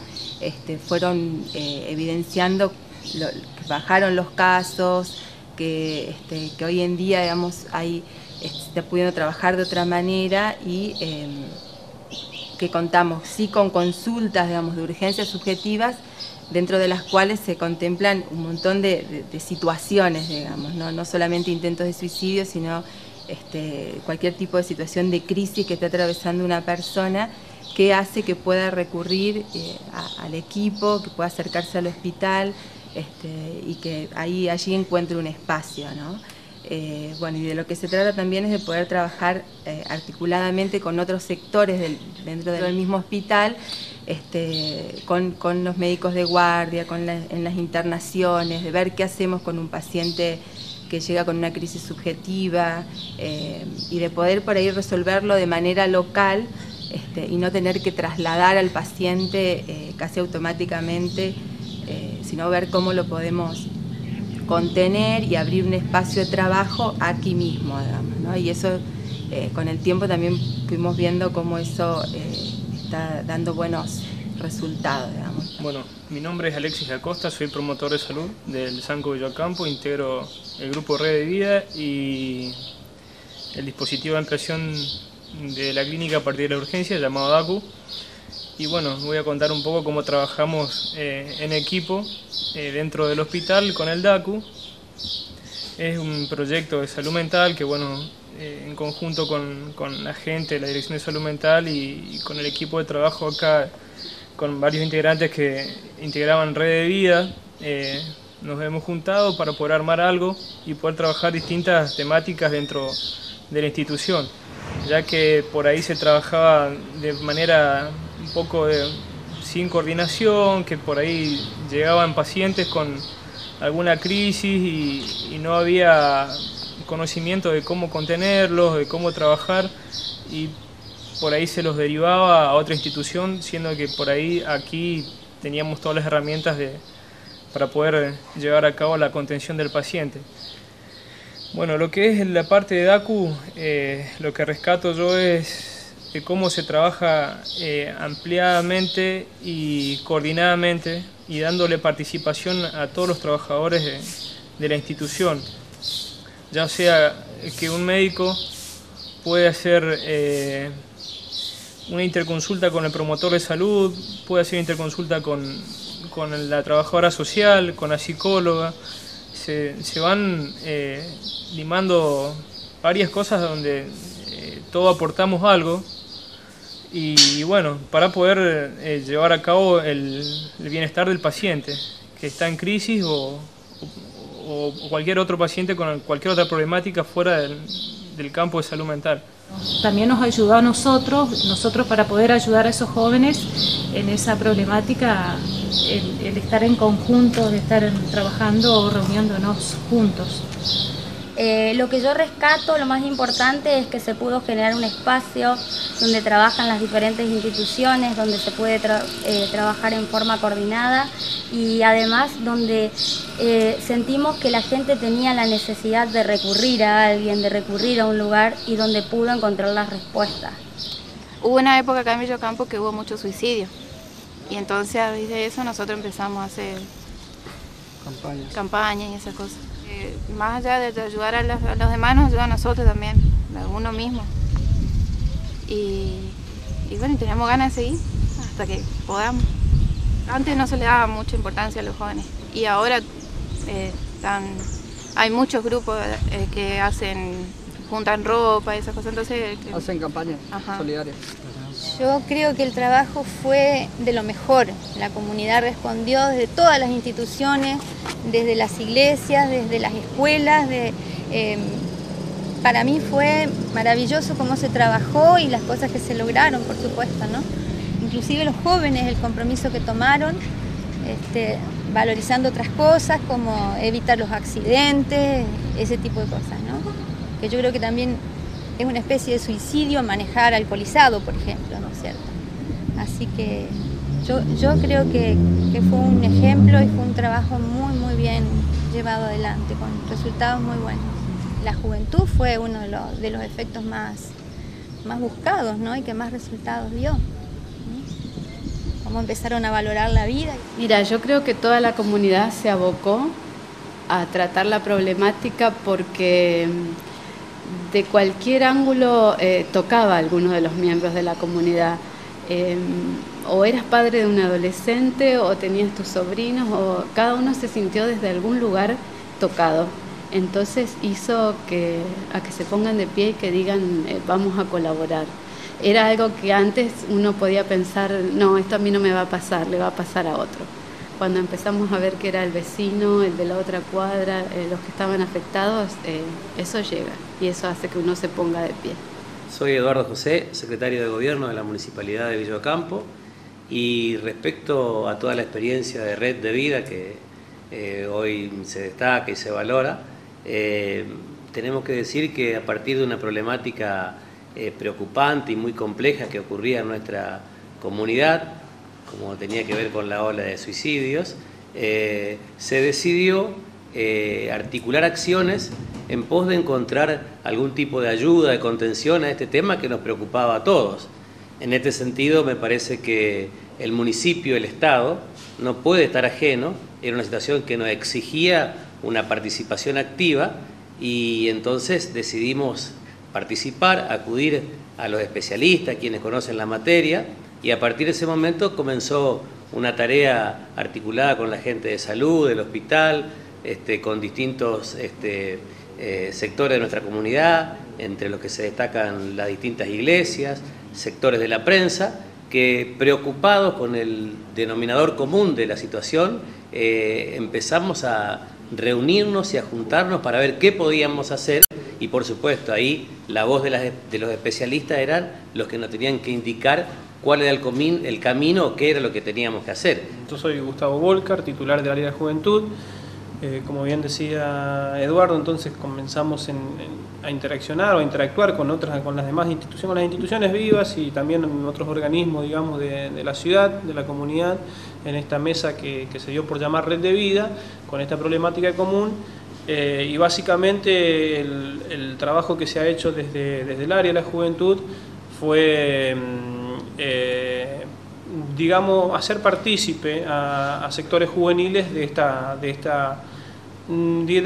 fueron evidenciando que bajaron los casos, que hoy en día, digamos, se está pudiendo trabajar de otra manera y que contamos sí con consultas, digamos, de urgencias subjetivas, dentro de las cuales se contemplan un montón de situaciones, digamos, no solamente intentos de suicidio, sino cualquier tipo de situación de crisis que esté atravesando una persona, que hace que pueda recurrir al equipo, que pueda acercarse al hospital y que allí encuentre un espacio, ¿no? Bueno, y de lo que se trata también es de poder trabajar articuladamente con otros sectores dentro del mismo hospital, con los médicos de guardia, en las internaciones, de ver qué hacemos con un paciente que llega con una crisis subjetiva y de poder por ahí resolverlo de manera local y no tener que trasladar al paciente casi automáticamente, sino ver cómo lo podemos contener y abrir un espacio de trabajo aquí mismo, digamos, ¿no? Y eso con el tiempo también fuimos viendo cómo eso está dando buenos resultados, digamos.
Bueno, mi nombre es Alexis Acosta, soy promotor de salud del Sanco Villocampo, integro el grupo Red de Vida y el dispositivo de ampliación de la clínica a partir de la urgencia llamado DACU. Y bueno, voy a contar un poco cómo trabajamos en equipo dentro del hospital con el DACU. Es un proyecto de salud mental que, bueno, en conjunto con la gente de la Dirección de Salud Mental y con el equipo de trabajo acá, con varios integrantes que integraban Red de Vida, nos hemos juntado para poder armar algo y poder trabajar distintas temáticas dentro de la institución, ya que por ahí se trabajaba de manera un poco sin coordinación, que por ahí llegaban pacientes con alguna crisis y no había conocimiento de cómo contenerlos, de cómo trabajar, y por ahí se los derivaba a otra institución, siendo que por ahí aquí teníamos todas las herramientas para poder llevar a cabo la contención del paciente. Bueno, lo que es la parte de DACU, lo que rescato yo es de cómo se trabaja ampliadamente y coordinadamente y dándole participación a todos los trabajadores de la institución. Ya sea que un médico puede hacer una interconsulta con el promotor de salud, puede hacer interconsulta con la trabajadora social, con la psicóloga. Se van limando varias cosas donde todos aportamos algo y bueno, para poder llevar a cabo el bienestar del paciente que está en crisis o cualquier otro paciente con cualquier otra problemática fuera del campo de salud mental.
También nos ayudó a nosotros para poder ayudar a esos jóvenes en esa problemática, el estar en conjunto, de estar trabajando o reuniéndonos juntos.
Lo que yo rescato, lo más importante es que se pudo generar un espacio donde trabajan las diferentes instituciones, donde se puede trabajar en forma coordinada y además donde sentimos que la gente tenía la necesidad de recurrir a alguien, de recurrir a un lugar y donde pudo encontrar las respuestas.
Hubo una época acá en Villa Campo que hubo mucho suicidio y entonces a raíz de eso nosotros empezamos a hacer campañas y esas cosas. Más allá de ayudar a los demás, nos ayuda a nosotros también, a uno mismo. Y bueno, tenemos ganas de seguir hasta que podamos. Antes no se le daba mucha importancia a los jóvenes y ahora hay muchos grupos que juntan ropa y esas cosas, entonces...
Hacen campañas solidarias.
Yo creo que el trabajo fue de lo mejor. La comunidad respondió desde todas las instituciones, desde las iglesias, desde las escuelas. Para mí fue maravilloso cómo se trabajó y las cosas que se lograron, por supuesto, ¿no? Inclusive los jóvenes, el compromiso que tomaron, valorizando otras cosas como evitar los accidentes, ese tipo de cosas, ¿no? Que yo creo que también es una especie de suicidio manejar alcoholizado, por ejemplo, ¿no es cierto? Así que yo creo que fue un ejemplo y fue un trabajo muy, muy bien llevado adelante, con resultados muy buenos. La juventud fue uno de los efectos más buscados, ¿no? Y que más resultados dio. Cómo empezaron a valorar la vida.
Mira, yo creo que toda la comunidad se abocó a tratar la problemática porque de cualquier ángulo tocaba a alguno de los miembros de la comunidad. O eras padre de un adolescente o tenías tus sobrinos, o cada uno se sintió desde algún lugar tocado. Entonces hizo a que se pongan de pie y que digan vamos a colaborar. Era algo que antes uno podía pensar, no, esto a mí no me va a pasar, le va a pasar a otro. Cuando empezamos a ver que era el vecino, el de la otra cuadra, los que estaban afectados, eso llega y eso hace que uno se ponga de pie.
Soy Eduardo José, secretario de Gobierno de la Municipalidad de Villa Campo, y respecto a toda la experiencia de Red de Vida que hoy se destaca y se valora, tenemos que decir que a partir de una problemática preocupante y muy compleja que ocurría en nuestra comunidad, como tenía que ver con la ola de suicidios, se decidió articular acciones en pos de encontrar algún tipo de ayuda, de contención a este tema que nos preocupaba a todos. En este sentido, me parece que el municipio, el Estado, no puede estar ajeno. Era una situación que nos exigía una participación activa y entonces decidimos participar, acudir a los especialistas, quienes conocen la materia, y a partir de ese momento comenzó una tarea articulada con la gente de salud, del hospital, con distintos sectores de nuestra comunidad, entre los que se destacan las distintas iglesias, sectores de la prensa, que preocupados con el denominador común de la situación, empezamos a reunirnos y a juntarnos para ver qué podíamos hacer, y por supuesto ahí la voz de los especialistas eran los que nos tenían que indicar cuál era el camino o qué era lo que teníamos que hacer.
Yo soy Gustavo Volcar, titular del área de juventud. Como bien decía Eduardo, entonces comenzamos a interaccionar o a interactuar con las demás instituciones, con las instituciones vivas y también en otros organismos, digamos, de la ciudad, de la comunidad, en esta mesa que se dio por llamar Red de Vida, con esta problemática común. Y básicamente el trabajo que se ha hecho desde el área de la juventud fue, digamos, hacer partícipe a sectores juveniles de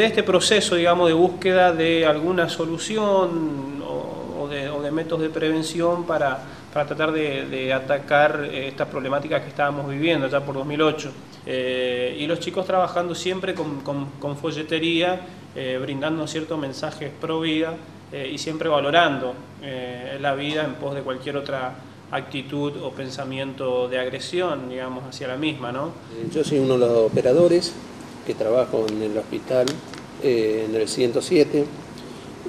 este proceso, digamos, de búsqueda de alguna solución o de métodos de prevención para tratar de atacar esta problemática que estábamos viviendo ya por 2008. Y los chicos trabajando siempre con folletería, brindando ciertos mensajes pro vida y siempre valorando la vida en pos de cualquier otra actitud o pensamiento de agresión, digamos, hacia la misma, ¿no?
Yo soy uno de los operadores que trabajo en el hospital, en el 107,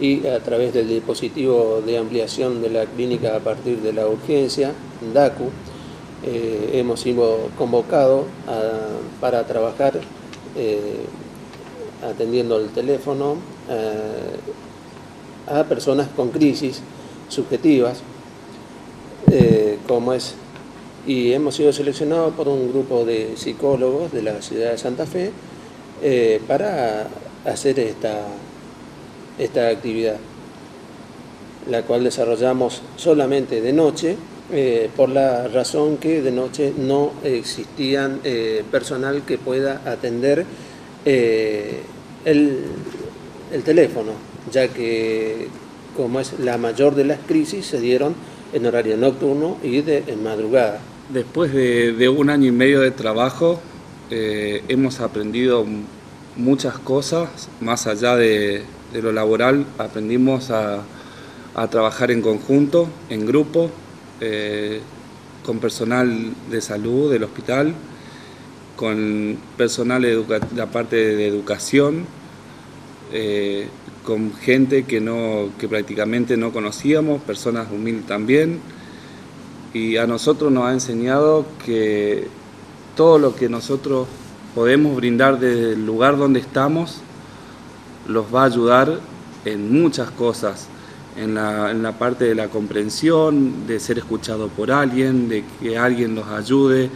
y a través del dispositivo de ampliación de la clínica a partir de la urgencia, DACU, hemos sido convocados para trabajar atendiendo el teléfono a personas con crisis subjetivas y hemos sido seleccionados por un grupo de psicólogos de la ciudad de Santa Fe para hacer esta actividad, la cual desarrollamos solamente de noche, por la razón que de noche no existían personal que pueda atender el teléfono, ya que como es la mayor de las crisis se dieron en horario nocturno y en madrugada.
Después de 1 año y medio de trabajo hemos aprendido muchas cosas, más allá de lo laboral. Aprendimos a trabajar en conjunto, en grupo, con personal de salud del hospital, con personal de la parte de educación, con gente que prácticamente no conocíamos, personas humildes también, y a nosotros nos ha enseñado que todo lo que nosotros podemos brindar desde el lugar donde estamos los va a ayudar en muchas cosas, en la parte de la comprensión, de ser escuchado por alguien, de que alguien los ayude,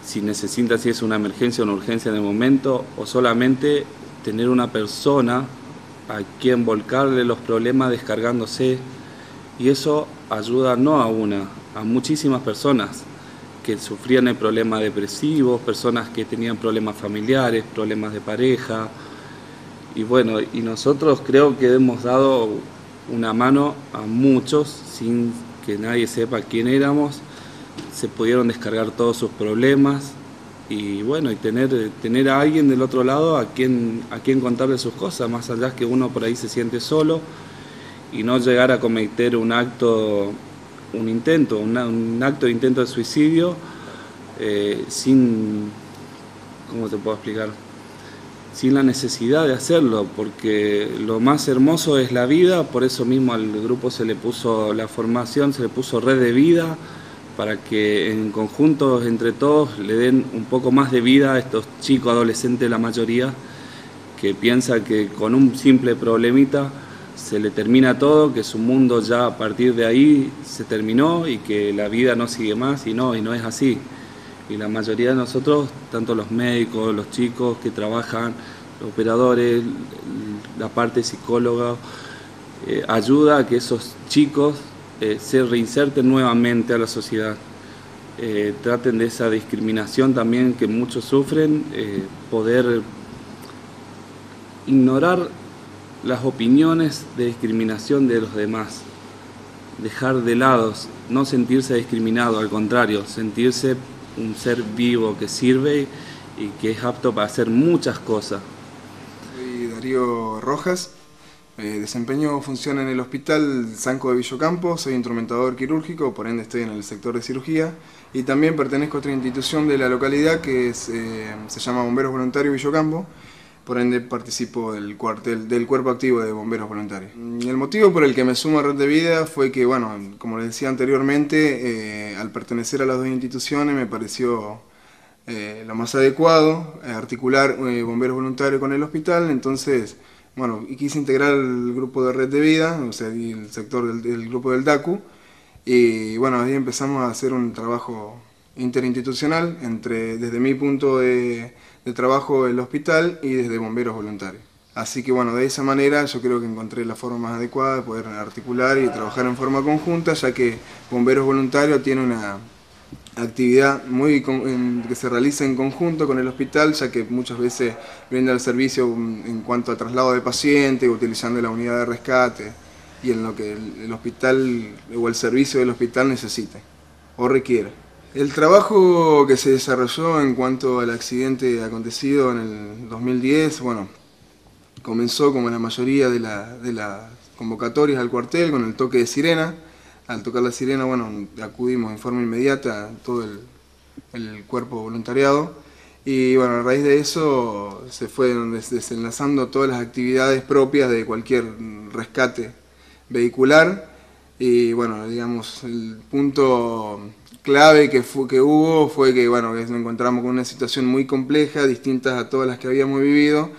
si necesita, si es una emergencia o una urgencia en el momento, o solamente tener una persona a quien volcarle los problemas descargándose, y eso ayuda no a una, a muchísimas personas que sufrían el problema depresivo, personas que tenían problemas familiares, problemas de pareja, y bueno, y nosotros creo que hemos dado una mano a muchos sin que nadie sepa quién éramos. Se pudieron descargar todos sus problemas y bueno, y tener a alguien del otro lado a quien contarle sus cosas, más allá que uno por ahí se siente solo, y no llegar a cometer un acto de intento de suicidio sin, ¿cómo te puedo explicar? Sin la necesidad de hacerlo, porque lo más hermoso es la vida. Por eso mismo al grupo se le puso la formación, se le puso Red de Vida, para que en conjunto, entre todos, le den un poco más de vida a estos chicos, adolescentes, la mayoría, que piensa que con un simple problemita se le termina todo, que su mundo ya a partir de ahí se terminó y que la vida no sigue más, y no es así. Y la mayoría de nosotros, tanto los médicos, los chicos que trabajan, los operadores, la parte psicóloga, ayuda a que esos chicos se reinserten nuevamente a la sociedad. Traten de esa discriminación también que muchos sufren, poder ignorar las opiniones de discriminación de los demás, dejar de lado, no sentirse discriminado, al contrario, sentirse un ser vivo que sirve y que es apto para hacer muchas cosas.
Soy Darío Rojas, desempeño función en el Hospital Sanco de Villocampo, soy instrumentador quirúrgico, por ende estoy en el sector de cirugía, y también pertenezco a otra institución de la localidad que se llama Bomberos Voluntarios Villocampo, por ende participo del cuerpo activo de bomberos voluntarios. Y el motivo por el que me sumo a Red de Vida fue que, bueno, como les decía anteriormente, al pertenecer a las dos instituciones me pareció lo más adecuado articular bomberos voluntarios con el hospital. Entonces, bueno, quise integrar el grupo de Red de Vida, o sea, el sector del grupo del DACU, y bueno, ahí empezamos a hacer un trabajo interinstitucional desde mi punto de trabajo el hospital y desde bomberos voluntarios. Así que bueno, de esa manera yo creo que encontré la forma más adecuada de poder articular y trabajar en forma conjunta, ya que bomberos voluntarios tiene una actividad que se realiza en conjunto con el hospital, ya que muchas veces brinda el servicio en cuanto al traslado de pacientes, utilizando la unidad de rescate y en lo que el hospital o el servicio del hospital necesite o requiera. El trabajo que se desarrolló en cuanto al accidente acontecido en el 2010, bueno, comenzó como la mayoría de las convocatorias al cuartel con el toque de sirena. Al tocar la sirena, bueno, acudimos en forma inmediata a todo el cuerpo voluntariado, y bueno, a raíz de eso se fueron desenlazando todas las actividades propias de cualquier rescate vehicular. Y bueno, digamos, el punto clave que hubo fue que, bueno, que nos encontramos con una situación muy compleja, distintas a todas las que habíamos vivido,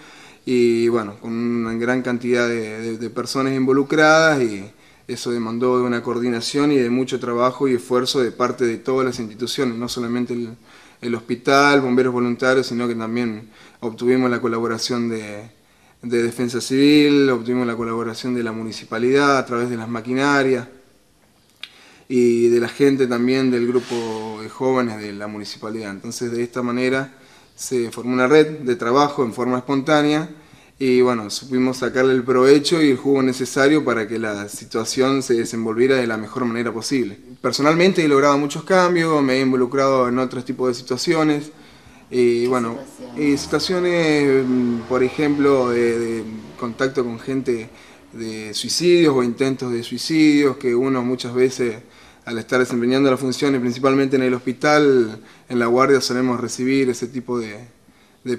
y bueno, con una gran cantidad de personas involucradas, y eso demandó de una coordinación y de mucho trabajo y esfuerzo de parte de todas las instituciones, no solamente el hospital, bomberos voluntarios, sino que también obtuvimos la colaboración de Defensa Civil, obtuvimos la colaboración de la municipalidad a través de las maquinarias y de la gente también del grupo de jóvenes de la municipalidad. Entonces, de esta manera se formó una red de trabajo en forma espontánea y bueno, supimos sacarle el provecho y el jugo necesario para que la situación se desenvolviera de la mejor manera posible. Personalmente he logrado muchos cambios, me he involucrado en otros tipos de situaciones y bueno, y situaciones, por ejemplo, de contacto con gente de suicidios o intentos de suicidios, que uno muchas veces al estar desempeñando las funciones, principalmente en el hospital, en la guardia solemos recibir ese tipo de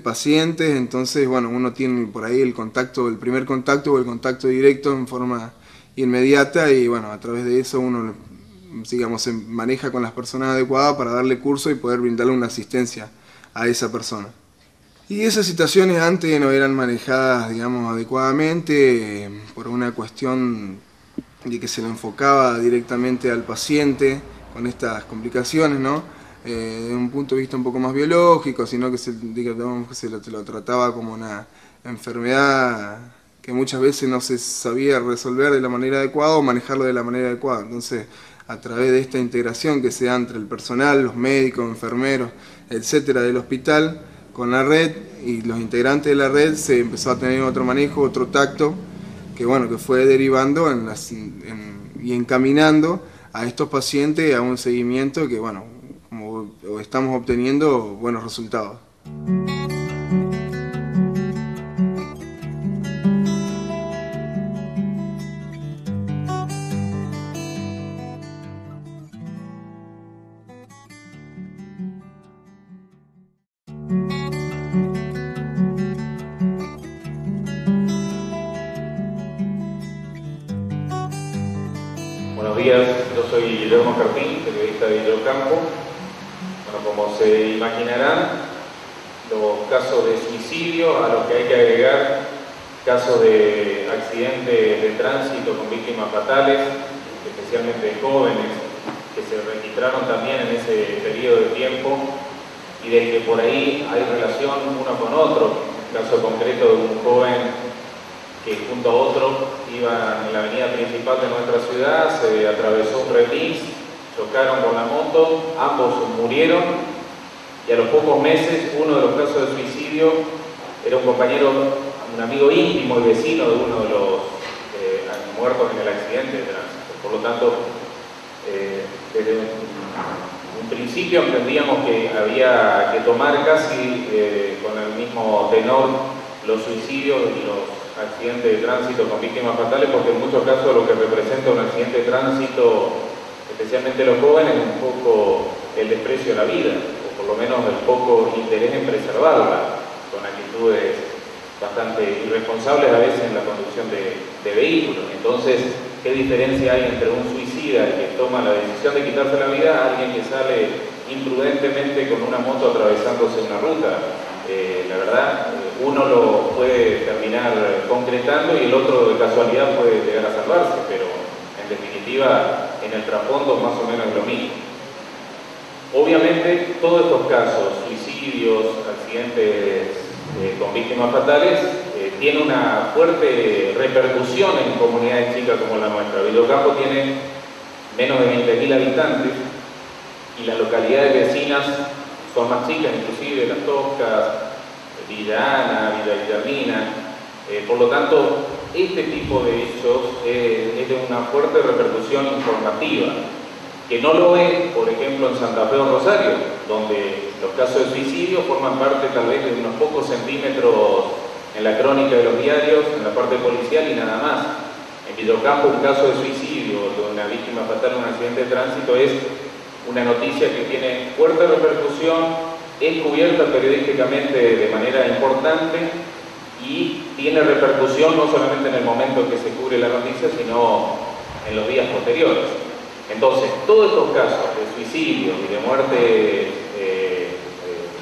pacientes, entonces bueno, uno tiene por ahí el primer contacto o el contacto directo en forma inmediata y bueno, a través de eso uno, digamos, se maneja con las personas adecuadas para darle curso y poder brindarle una asistencia a esa persona. Y esas situaciones antes no eran manejadas, digamos, adecuadamente por una cuestión de que se le enfocaba directamente al paciente con estas complicaciones, ¿no? De un punto de vista un poco más biológico, sino que se lo trataba como una enfermedad que muchas veces no se sabía resolver de la manera adecuada o manejarlo de la manera adecuada. Entonces, a través de esta integración que se da entre el personal, los médicos, enfermeros, etcétera, del hospital, con la red y los integrantes de la red, se empezó a tener otro manejo, otro tacto, que bueno, que fue derivando y encaminando a estos pacientes a un seguimiento que bueno, como estamos obteniendo buenos resultados.
Buenos días, yo soy Guillermo Carpín, periodista de Villocampo. Bueno, como se imaginarán, los casos de suicidio, a los que hay que agregar casos de accidentes de tránsito con víctimas fatales, especialmente de jóvenes, que se registraron también en ese periodo de tiempo y del que por ahí hay relación uno con otro. Un caso concreto de un joven que junto a otro iba en la avenida principal de nuestra ciudad, se atravesó un remis, chocaron con la moto, ambos murieron y a los pocos meses uno de los casos de suicidio era un compañero, un amigo íntimo y vecino de uno de los muertos en el accidente de tránsito. Por lo tanto, desde un principio entendíamos que había que tomar casi con el mismo tenor los suicidios y los accidentes de tránsito con víctimas fatales, porque en muchos casos lo que representa un accidente de tránsito, especialmente los jóvenes, es un poco el desprecio a la vida, o por lo menos el poco interés en preservarla, con actitudes bastante irresponsables a veces en la conducción de vehículos. Entonces, ¿qué diferencia hay entre un suicida que toma la decisión de quitarse la vida a alguien que sale imprudentemente con una moto atravesándose una ruta? La verdad, uno lo puede terminar concretando y el otro de casualidad puede llegar a salvarse, pero en definitiva en el trasfondo más o menos es lo mismo. Obviamente todos estos casos, suicidios, accidentes con víctimas fatales, tienen una fuerte repercusión en comunidades chicas como la nuestra. Villocampo tiene menos de 20.000 habitantes y las localidades vecinas son más chicas, inclusive Las Toscas, Villa Ana, Villa Guillermina. Por lo tanto, este tipo de hechos es de una fuerte repercusión informativa, que no lo es, por ejemplo, en Santa Fe o Rosario, donde los casos de suicidio forman parte tal vez de unos pocos centímetros en la crónica de los diarios, en la parte policial y nada más. En Villocampo, un caso de suicidio de una víctima fatal en un accidente de tránsito es una noticia que tiene fuerte repercusión, es cubierta periodísticamente de manera importante y tiene repercusión no solamente en el momento en que se cubre la noticia, sino en los días posteriores. Entonces, todos estos casos de suicidio y de muerte,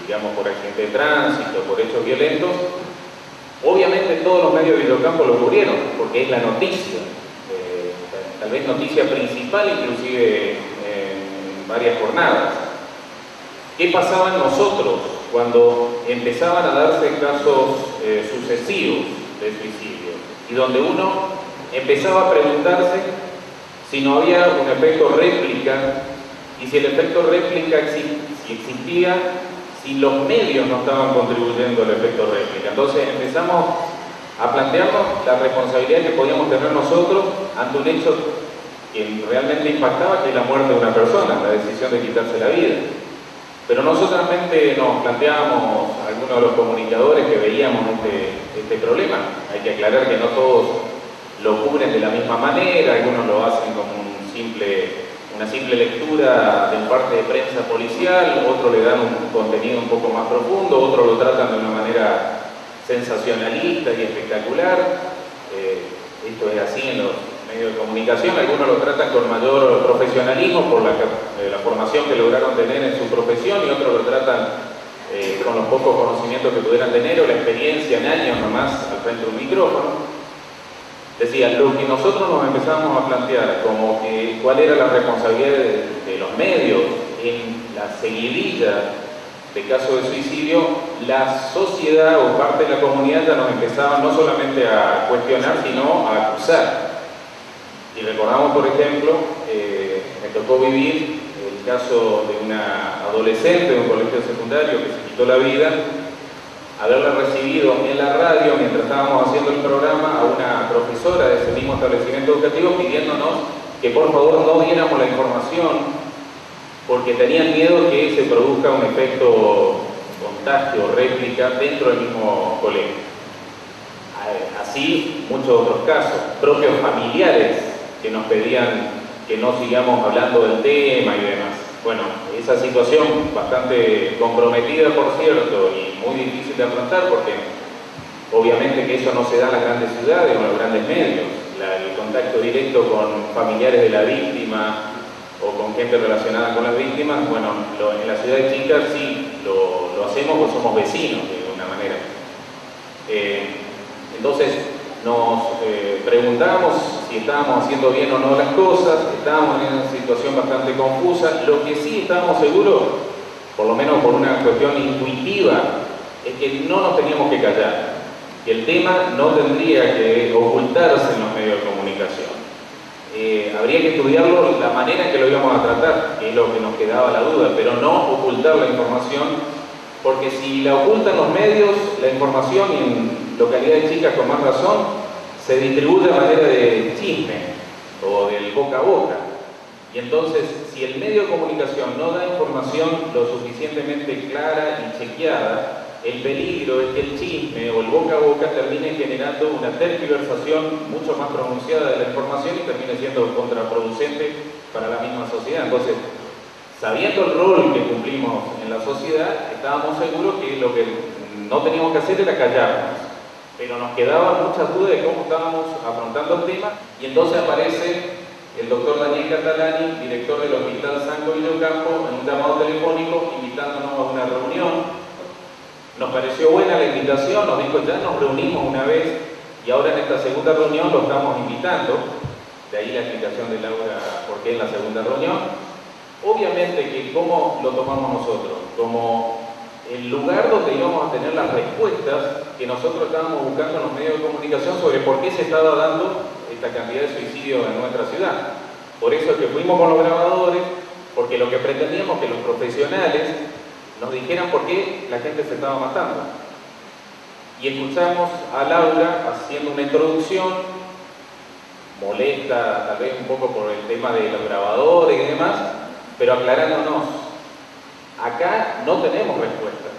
digamos, por accidente de tránsito, por hechos violentos, obviamente todos los medios de Villocampo lo cubrieron, porque es la noticia. tal vez noticia principal, inclusive en varias jornadas. ¿Qué pasaba en nosotros cuando empezaban a darse casos sucesivos de suicidio? Y donde uno empezaba a preguntarse si no había un efecto réplica, y si el efecto réplica si existía, si los medios no estaban contribuyendo al efecto réplica. Entonces empezamos a plantearnos la responsabilidad que podíamos tener nosotros ante un hecho que realmente impactaba, que es la muerte de una persona, la decisión de quitarse la vida. Pero no solamente nos planteábamos, algunos de los comunicadores, que veíamos este problema. Hay que aclarar que no todos lo cubren de la misma manera, algunos lo hacen como una simple lectura de parte de prensa policial, otros le dan un contenido un poco más profundo, otros lo tratan de una manera sensacionalista y espectacular. Esto es así en los medios de comunicación. Algunos lo tratan con mayor profesionalismo por la formación que lograron tener en su profesión, y otros lo tratan con los pocos conocimientos que pudieran tener o la experiencia en años nomás al frente de un micrófono. Decía, lo que nosotros nos empezamos a plantear como que cuál era la responsabilidad de los medios en la seguidilla de casos de suicidio, la sociedad o parte de la comunidad ya nos empezaba no solamente a cuestionar, sino a acusar. Y recordamos, por ejemplo, me tocó vivir el caso de una adolescente de un colegio secundario que se quitó la vida, haberla recibido en la radio mientras estábamos haciendo el programa a una profesora de ese mismo establecimiento educativo pidiéndonos que por favor no diéramos la información porque tenían miedo que se produzca un efecto contagio, réplica dentro del mismo colegio. Así muchos otros casos, propios familiares que nos pedían que no sigamos hablando del tema y demás. Bueno, esa situación bastante comprometida, por cierto, y muy difícil de afrontar porque obviamente que eso no se da en las grandes ciudades o en los grandes medios. El contacto directo con familiares de la víctima o con gente relacionada con las víctimas, bueno, en la ciudad de Chicas sí lo hacemos porque somos vecinos de alguna manera. Entonces nos preguntamos si estábamos haciendo bien o no las cosas, estábamos en una situación bastante confusa. Lo que sí estábamos seguros, por lo menos por una cuestión intuitiva, es que no nos teníamos que callar, que el tema no tendría que ocultarse en los medios de comunicación. Habría que estudiarlo la manera en que lo íbamos a tratar, que es lo que nos quedaba la duda, pero no ocultar la información, porque si la ocultan los medios, la información, y en localidades chicas con más razón, se distribuye a manera de chisme o del boca a boca. Y entonces, si el medio de comunicación no da información lo suficientemente clara y chequeada, el peligro es que el chisme o el boca a boca termine generando una tergiversación mucho más pronunciada de la información y termine siendo contraproducente para la misma sociedad. Entonces, sabiendo el rol que cumplimos en la sociedad, estábamos seguros que lo que no teníamos que hacer era callarnos, pero nos quedaban muchas dudas de cómo estábamos afrontando el tema, y entonces aparece el doctor Daniel Catalani, director del Hospital Sanco Villocampo, en un llamado telefónico invitándonos a una reunión. Nos pareció buena la invitación, nos dijo ya nos reunimos una vez y ahora en esta segunda reunión lo estamos invitando, de ahí la explicación de Laura por qué en la segunda reunión. Obviamente que cómo lo tomamos nosotros, como el lugar donde íbamos a tener las respuestas que nosotros estábamos buscando en los medios de comunicación sobre por qué se estaba dando esta cantidad de suicidios en nuestra ciudad. Por eso es que fuimos con los grabadores, porque lo que pretendíamos que los profesionales nos dijeran por qué la gente se estaba matando. Y escuchamos a Laura haciendo una introducción, molesta tal vez un poco por el tema de los grabadores y demás, pero aclarándonos, acá no tenemos respuestas.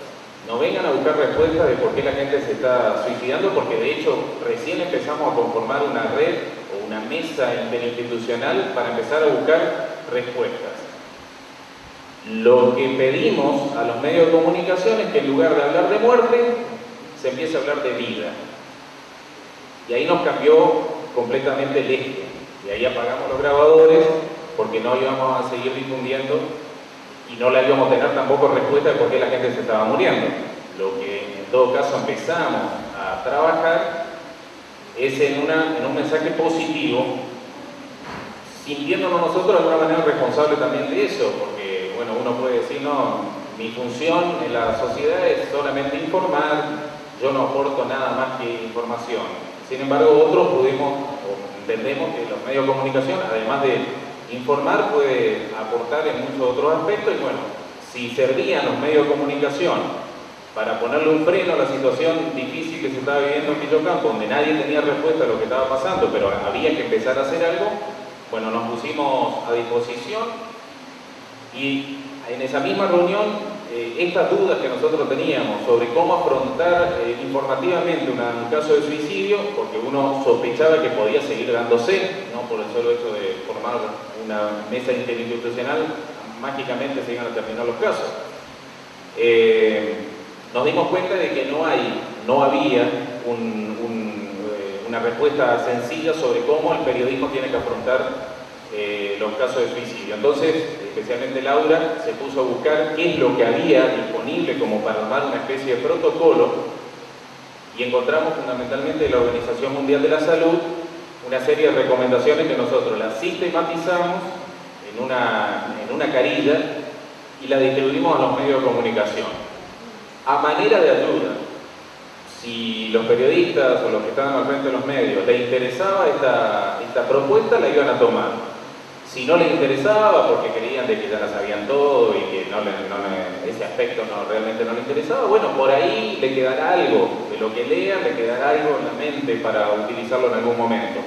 No vengan a buscar respuestas de por qué la gente se está suicidando, porque de hecho recién empezamos a conformar una red o una mesa interinstitucional para empezar a buscar respuestas. Lo que pedimos a los medios de comunicación es que en lugar de hablar de muerte, se empiece a hablar de vida. Y ahí nos cambió completamente el eje. Y ahí apagamos los grabadores porque no íbamos a seguir difundiendo y no la íbamos a tener tampoco respuesta de por qué la gente se estaba muriendo. Lo que en todo caso empezamos a trabajar es en un mensaje positivo sintiéndonos nosotros de alguna manera responsables también de eso, porque bueno, uno puede decir, no, mi función en la sociedad es solamente informar, yo no aporto nada más que información. Sin embargo, otros entendemos que los medios de comunicación, además de informar, puede aportar en muchos otros aspectos, y bueno, si servían los medios de comunicación para ponerle un freno a la situación difícil que se estaba viviendo en Villocampo, donde nadie tenía respuesta a lo que estaba pasando, pero había que empezar a hacer algo, bueno, nos pusimos a disposición, y en esa misma reunión, estas dudas que nosotros teníamos sobre cómo afrontar informativamente un caso de suicidio, porque uno sospechaba que podía seguir dándose, no por el solo hecho de formar una mesa interinstitucional, mágicamente se iban a terminar los casos. Nos dimos cuenta de que no había una respuesta sencilla sobre cómo el periodismo tiene que afrontar los casos de suicidio. Entonces, especialmente Laura se puso a buscar qué es lo que había disponible como para armar una especie de protocolo, y encontramos fundamentalmente de la Organización Mundial de la Salud una serie de recomendaciones que nosotros las sistematizamos en una carilla y la distribuimos a los medios de comunicación. A manera de ayuda, si los periodistas o los que estaban al frente de los medios les interesaba esta propuesta, la iban a tomar. Si no les interesaba, porque creían de que ya la sabían todo y que ese aspecto realmente no les interesaba, bueno, por ahí le quedará algo, de lo que lean le quedará algo en la mente para utilizarlo en algún momento.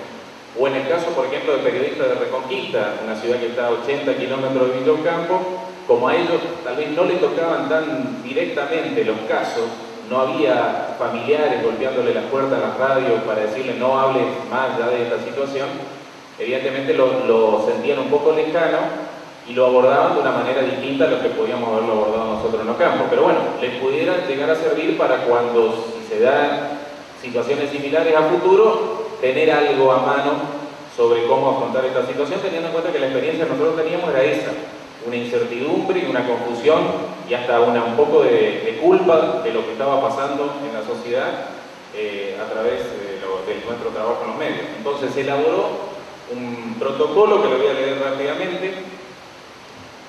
O en el caso, por ejemplo, de periodistas de Reconquista, una ciudad que está a 80 kilómetros de Villocampo, como a ellos tal vez no les tocaban tan directamente los casos, no había familiares golpeándole las puertas a las radios para decirle no hables más ya de esta situación, evidentemente lo sentían un poco lejano y lo abordaban de una manera distinta a lo que podíamos haberlo abordado nosotros en los campos. Pero bueno, les pudiera llegar a servir para cuando, si se dan situaciones similares a futuro, tener algo a mano sobre cómo afrontar esta situación, teniendo en cuenta que la experiencia que nosotros teníamos era esa, una incertidumbre y una confusión y hasta un poco de culpa de lo que estaba pasando en la sociedad a través de nuestro trabajo en los medios. Entonces se elaboró un protocolo que lo voy a leer rápidamente,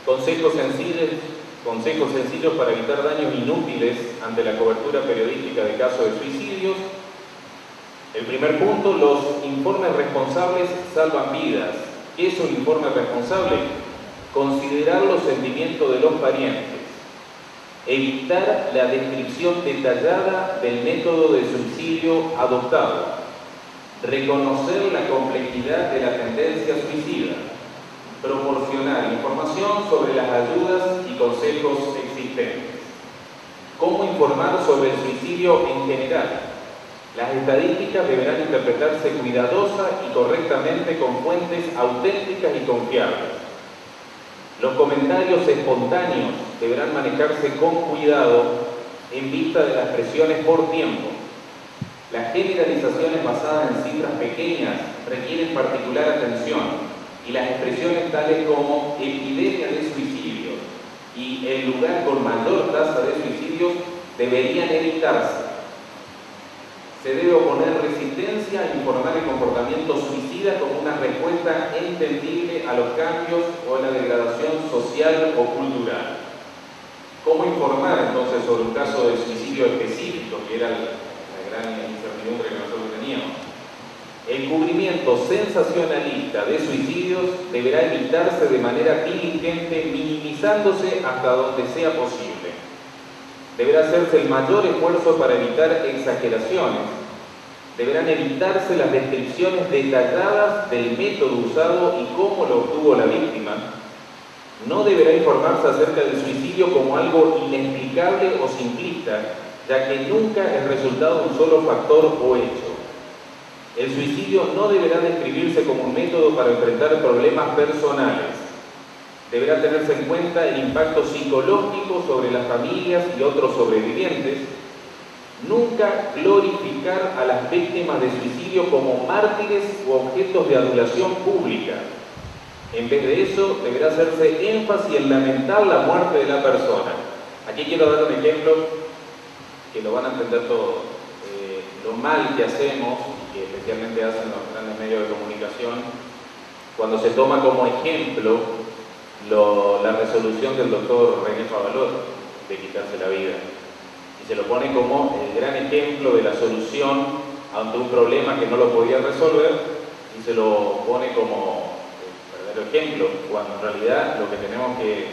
consejos sencillos para evitar daños inútiles ante la cobertura periodística de casos de suicidios. El primer punto, los informes responsables salvan vidas. ¿Qué es un informe responsable? Considerar los sentimientos de los parientes, evitar la descripción detallada del método de suicidio adoptado, reconocer la complejidad de la tendencia suicida, proporcionar información sobre las ayudas y consejos existentes. ¿Cómo informar sobre el suicidio en general? Las estadísticas deberán interpretarse cuidadosa y correctamente con fuentes auténticas y confiables. Los comentarios espontáneos deberán manejarse con cuidado en vista de las presiones por tiempo. Las generalizaciones basadas en cifras pequeñas requieren particular atención y las expresiones tales como epidemia de suicidios y el lugar con mayor tasa de suicidios deberían evitarse. Se debe oponer resistencia a informar el comportamiento suicida como una respuesta entendible a los cambios o a la degradación social o cultural. ¿Cómo informar entonces sobre un caso de suicidio específico, que era la gran incertidumbre que nosotros teníamos? El cubrimiento sensacionalista de suicidios deberá evitarse de manera diligente, minimizándose hasta donde sea posible. Deberá hacerse el mayor esfuerzo para evitar exageraciones. Deberán evitarse las descripciones detalladas del método usado y cómo lo obtuvo la víctima. No deberá informarse acerca del suicidio como algo inexplicable o simplista, ya que nunca es resultado de un solo factor o hecho. El suicidio no deberá describirse como un método para enfrentar problemas personales. Deberá tenerse en cuenta el impacto psicológico sobre las familias y otros sobrevivientes. Nunca glorificar a las víctimas de suicidio como mártires o objetos de adulación pública. En vez de eso, deberá hacerse énfasis en lamentar la muerte de la persona. Aquí quiero dar un ejemplo que lo van a entender todos. Lo mal que hacemos, y que especialmente hacen los grandes medios de comunicación, cuando se toma como ejemplo la resolución del doctor René Favaloro de quitarse la vida. Y se lo pone como el gran ejemplo de la solución ante un problema que no lo podía resolver, y se lo pone como el verdadero ejemplo, cuando en realidad lo que tenemos que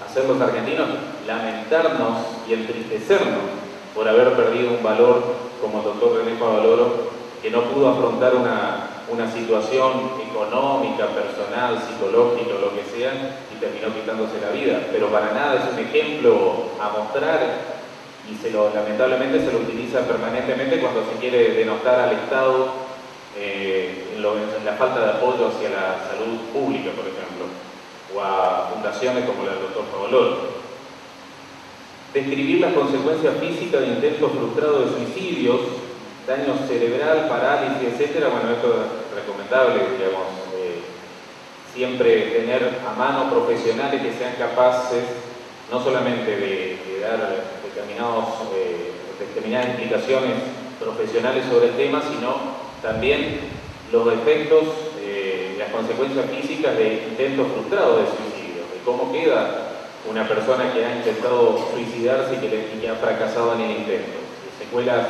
hacer los argentinos es lamentarnos y entristecernos por haber perdido un valor como el doctor René Favaloro, que no pudo afrontar una situación económica, personal, psicológica, lo que sea, y terminó quitándose la vida. Pero para nada es un ejemplo a mostrar, y lamentablemente se lo utiliza permanentemente cuando se quiere denostar al Estado en la falta de apoyo hacia la salud pública, por ejemplo, o a fundaciones como la del doctor Favaloro. Describir las consecuencias físicas de intentos frustrados de suicidios, daño cerebral, parálisis, etc. Bueno, esto es recomendable, digamos, siempre tener a mano profesionales que sean capaces no solamente de dar determinadas implicaciones profesionales sobre el tema, sino también los efectos, las consecuencias físicas de intentos frustrados de suicidio, de cómo queda una persona que ha intentado suicidarse y que ha fracasado en el intento, de secuelas,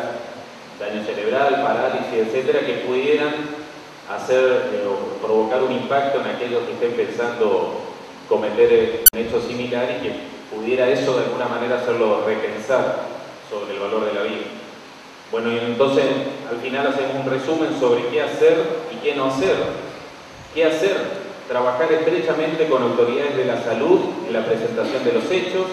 daño cerebral, parálisis, etcétera, que pudieran o provocar un impacto en aquellos que estén pensando cometer un hecho similar, y que pudiera eso de alguna manera hacerlo repensar sobre el valor de la vida. Bueno, y entonces al final hacemos un resumen sobre qué hacer y qué no hacer. ¿Qué hacer? Trabajar estrechamente con autoridades de la salud en la presentación de los hechos,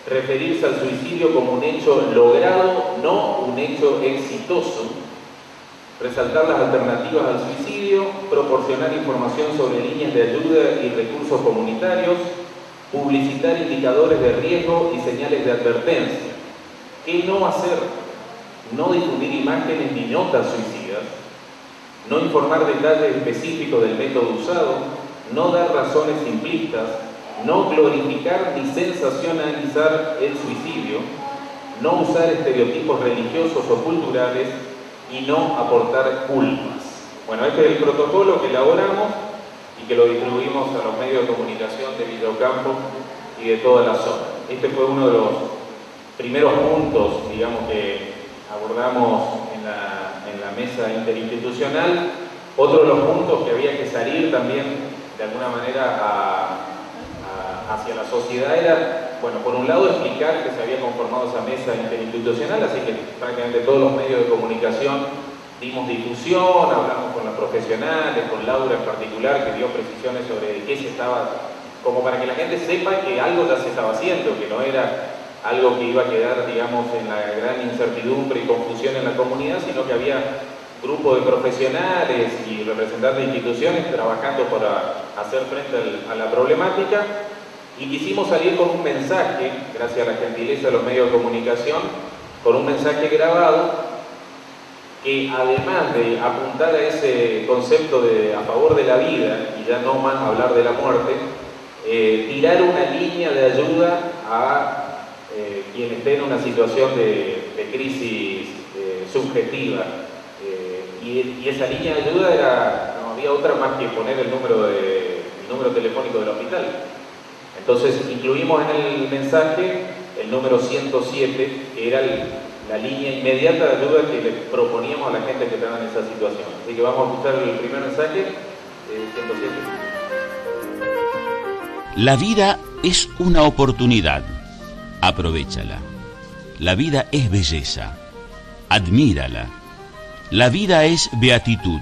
referirse al suicidio como un hecho logrado, no un hecho exitoso, resaltar las alternativas al suicidio, proporcionar información sobre líneas de ayuda y recursos comunitarios, publicitar indicadores de riesgo y señales de advertencia. ¿Qué no hacer? No difundir imágenes ni notas suicidas, no informar detalles específicos del método usado, no dar razones simplistas, no glorificar ni sensacionalizar el suicidio, no usar estereotipos religiosos o culturales y no aportar culpas. Bueno, este es el protocolo que elaboramos y que lo distribuimos a los medios de comunicación de Villa Ocampo y de toda la zona. Este fue uno de los primeros puntos, digamos, que abordamos en la mesa interinstitucional. Otro de los puntos que había que salir también de alguna manera hacia la sociedad era, bueno, por un lado explicar que se había conformado esa mesa interinstitucional, así que prácticamente todos los medios de comunicación dimos difusión, hablamos con los profesionales, con Laura en particular, que dio precisiones sobre qué se estaba, como para que la gente sepa que algo ya se estaba haciendo, que no era algo que iba a quedar, digamos, en la gran incertidumbre y confusión en la comunidad, sino que había grupos de profesionales y representantes de instituciones trabajando para hacer frente a la problemática, y quisimos salir con un mensaje, gracias a la gentileza de los medios de comunicación, con un mensaje grabado que, además de apuntar a ese concepto a favor de la vida y ya no más hablar de la muerte, tirar una línea de ayuda a quien esté en una situación de crisis subjetiva. Y esa línea de ayuda no había otra más que poner el número telefónico del hospital. Entonces incluimos en el mensaje el número 107, que era la línea inmediata de ayuda que le proponíamos a la gente que estaba en esa situación. Así que vamos a escuchar el primer mensaje, 107.
La vida es una oportunidad. Aprovéchala. La vida es belleza. Admírala. La vida es beatitud.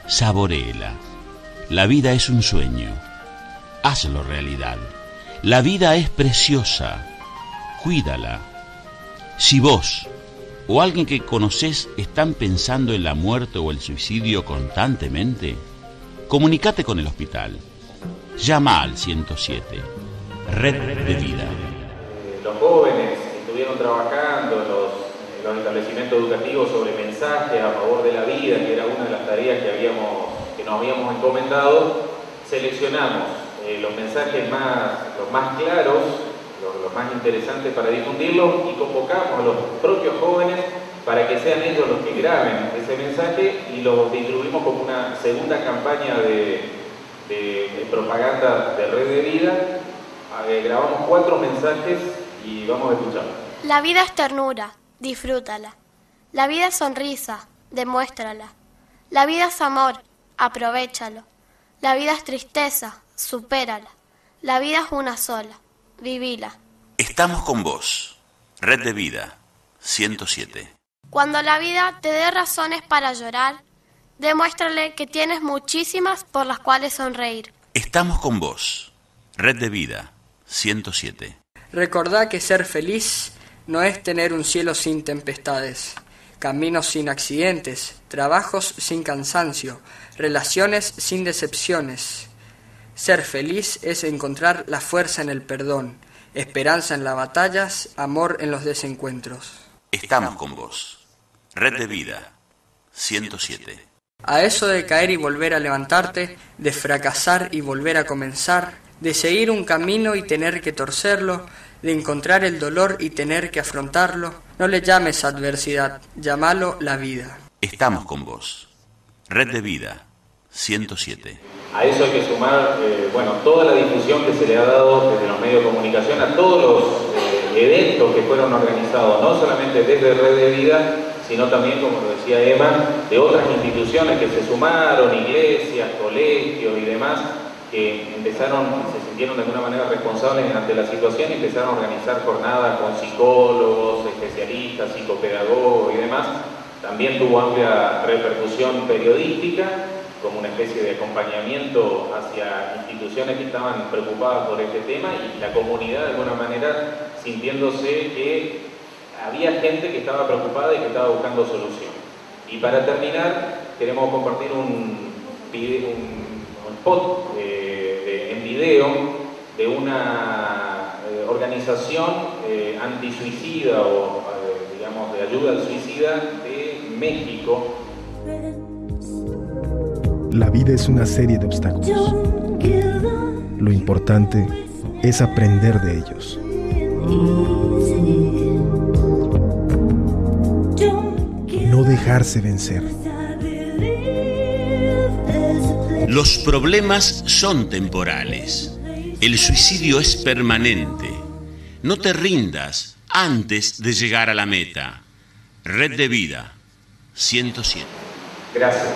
Saboréela. La vida es un sueño. Hazlo realidad. La vida es preciosa. Cuídala. Si vos o alguien que conocés están pensando en la muerte o el suicidio constantemente, comunicate con el hospital. Llama al 107. Red de Vida.
Los jóvenes que estuvieron trabajando en los establecimientos educativos sobre mensajes a favor de la vida, que era una de las tareas que nos habíamos encomendado, seleccionamos los mensajes los más claros, los más interesantes para difundirlos, y convocamos a los propios jóvenes para que sean ellos los que graben ese mensaje y lo distribuimos como una segunda campaña de propaganda de Red de Vida. Grabamos 4 mensajes y vamos a escuchar.
La vida es ternura, disfrútala. La vida es sonrisa, demuéstrala. La vida es amor, aprovéchalo. La vida es tristeza, supérala. La vida es una sola, vivila.
Estamos con vos. Red de Vida 107.
Cuando la vida te dé razones para llorar, demuéstrale que tienes muchísimas por las cuales sonreír.
Estamos con vos. Red de Vida 107.
Recordá que ser feliz no es tener un cielo sin tempestades, caminos sin accidentes, trabajos sin cansancio, relaciones sin decepciones. Ser feliz es encontrar la fuerza en el perdón, esperanza en las batallas, amor en los desencuentros.
Estamos con vos. Red de Vida 107.
A eso de caer y volver a levantarte, de fracasar y volver a comenzar, de seguir un camino y tener que torcerlo, de encontrar el dolor y tener que afrontarlo, no le llames adversidad, llámalo la vida.
Estamos con vos. Red de Vida 107.
A eso hay que sumar, toda la difusión que se le ha dado desde los medios de comunicación a todos los eventos que fueron organizados, no solamente desde Red de Vida, sino también, como lo decía Emma, de otras instituciones que se sumaron, iglesias, colegios y demás, que se sintieron de alguna manera responsables ante la situación y empezaron a organizar jornadas con psicólogos, especialistas, psicopedagogos y demás. También tuvo amplia repercusión periodística, como una especie de acompañamiento hacia instituciones que estaban preocupadas por este tema y la comunidad de alguna manera sintiéndose que había gente que estaba preocupada y que estaba buscando solución. Y para terminar, queremos compartir un spot en video de una organización antisuicida o digamos de ayuda al suicida de México.
La vida es una serie de obstáculos. Lo importante es aprender de ellos. No dejarse vencer.
Los problemas son temporales. El suicidio es permanente. No te rindas antes de llegar a la meta. Red de Vida 107.
Gracias.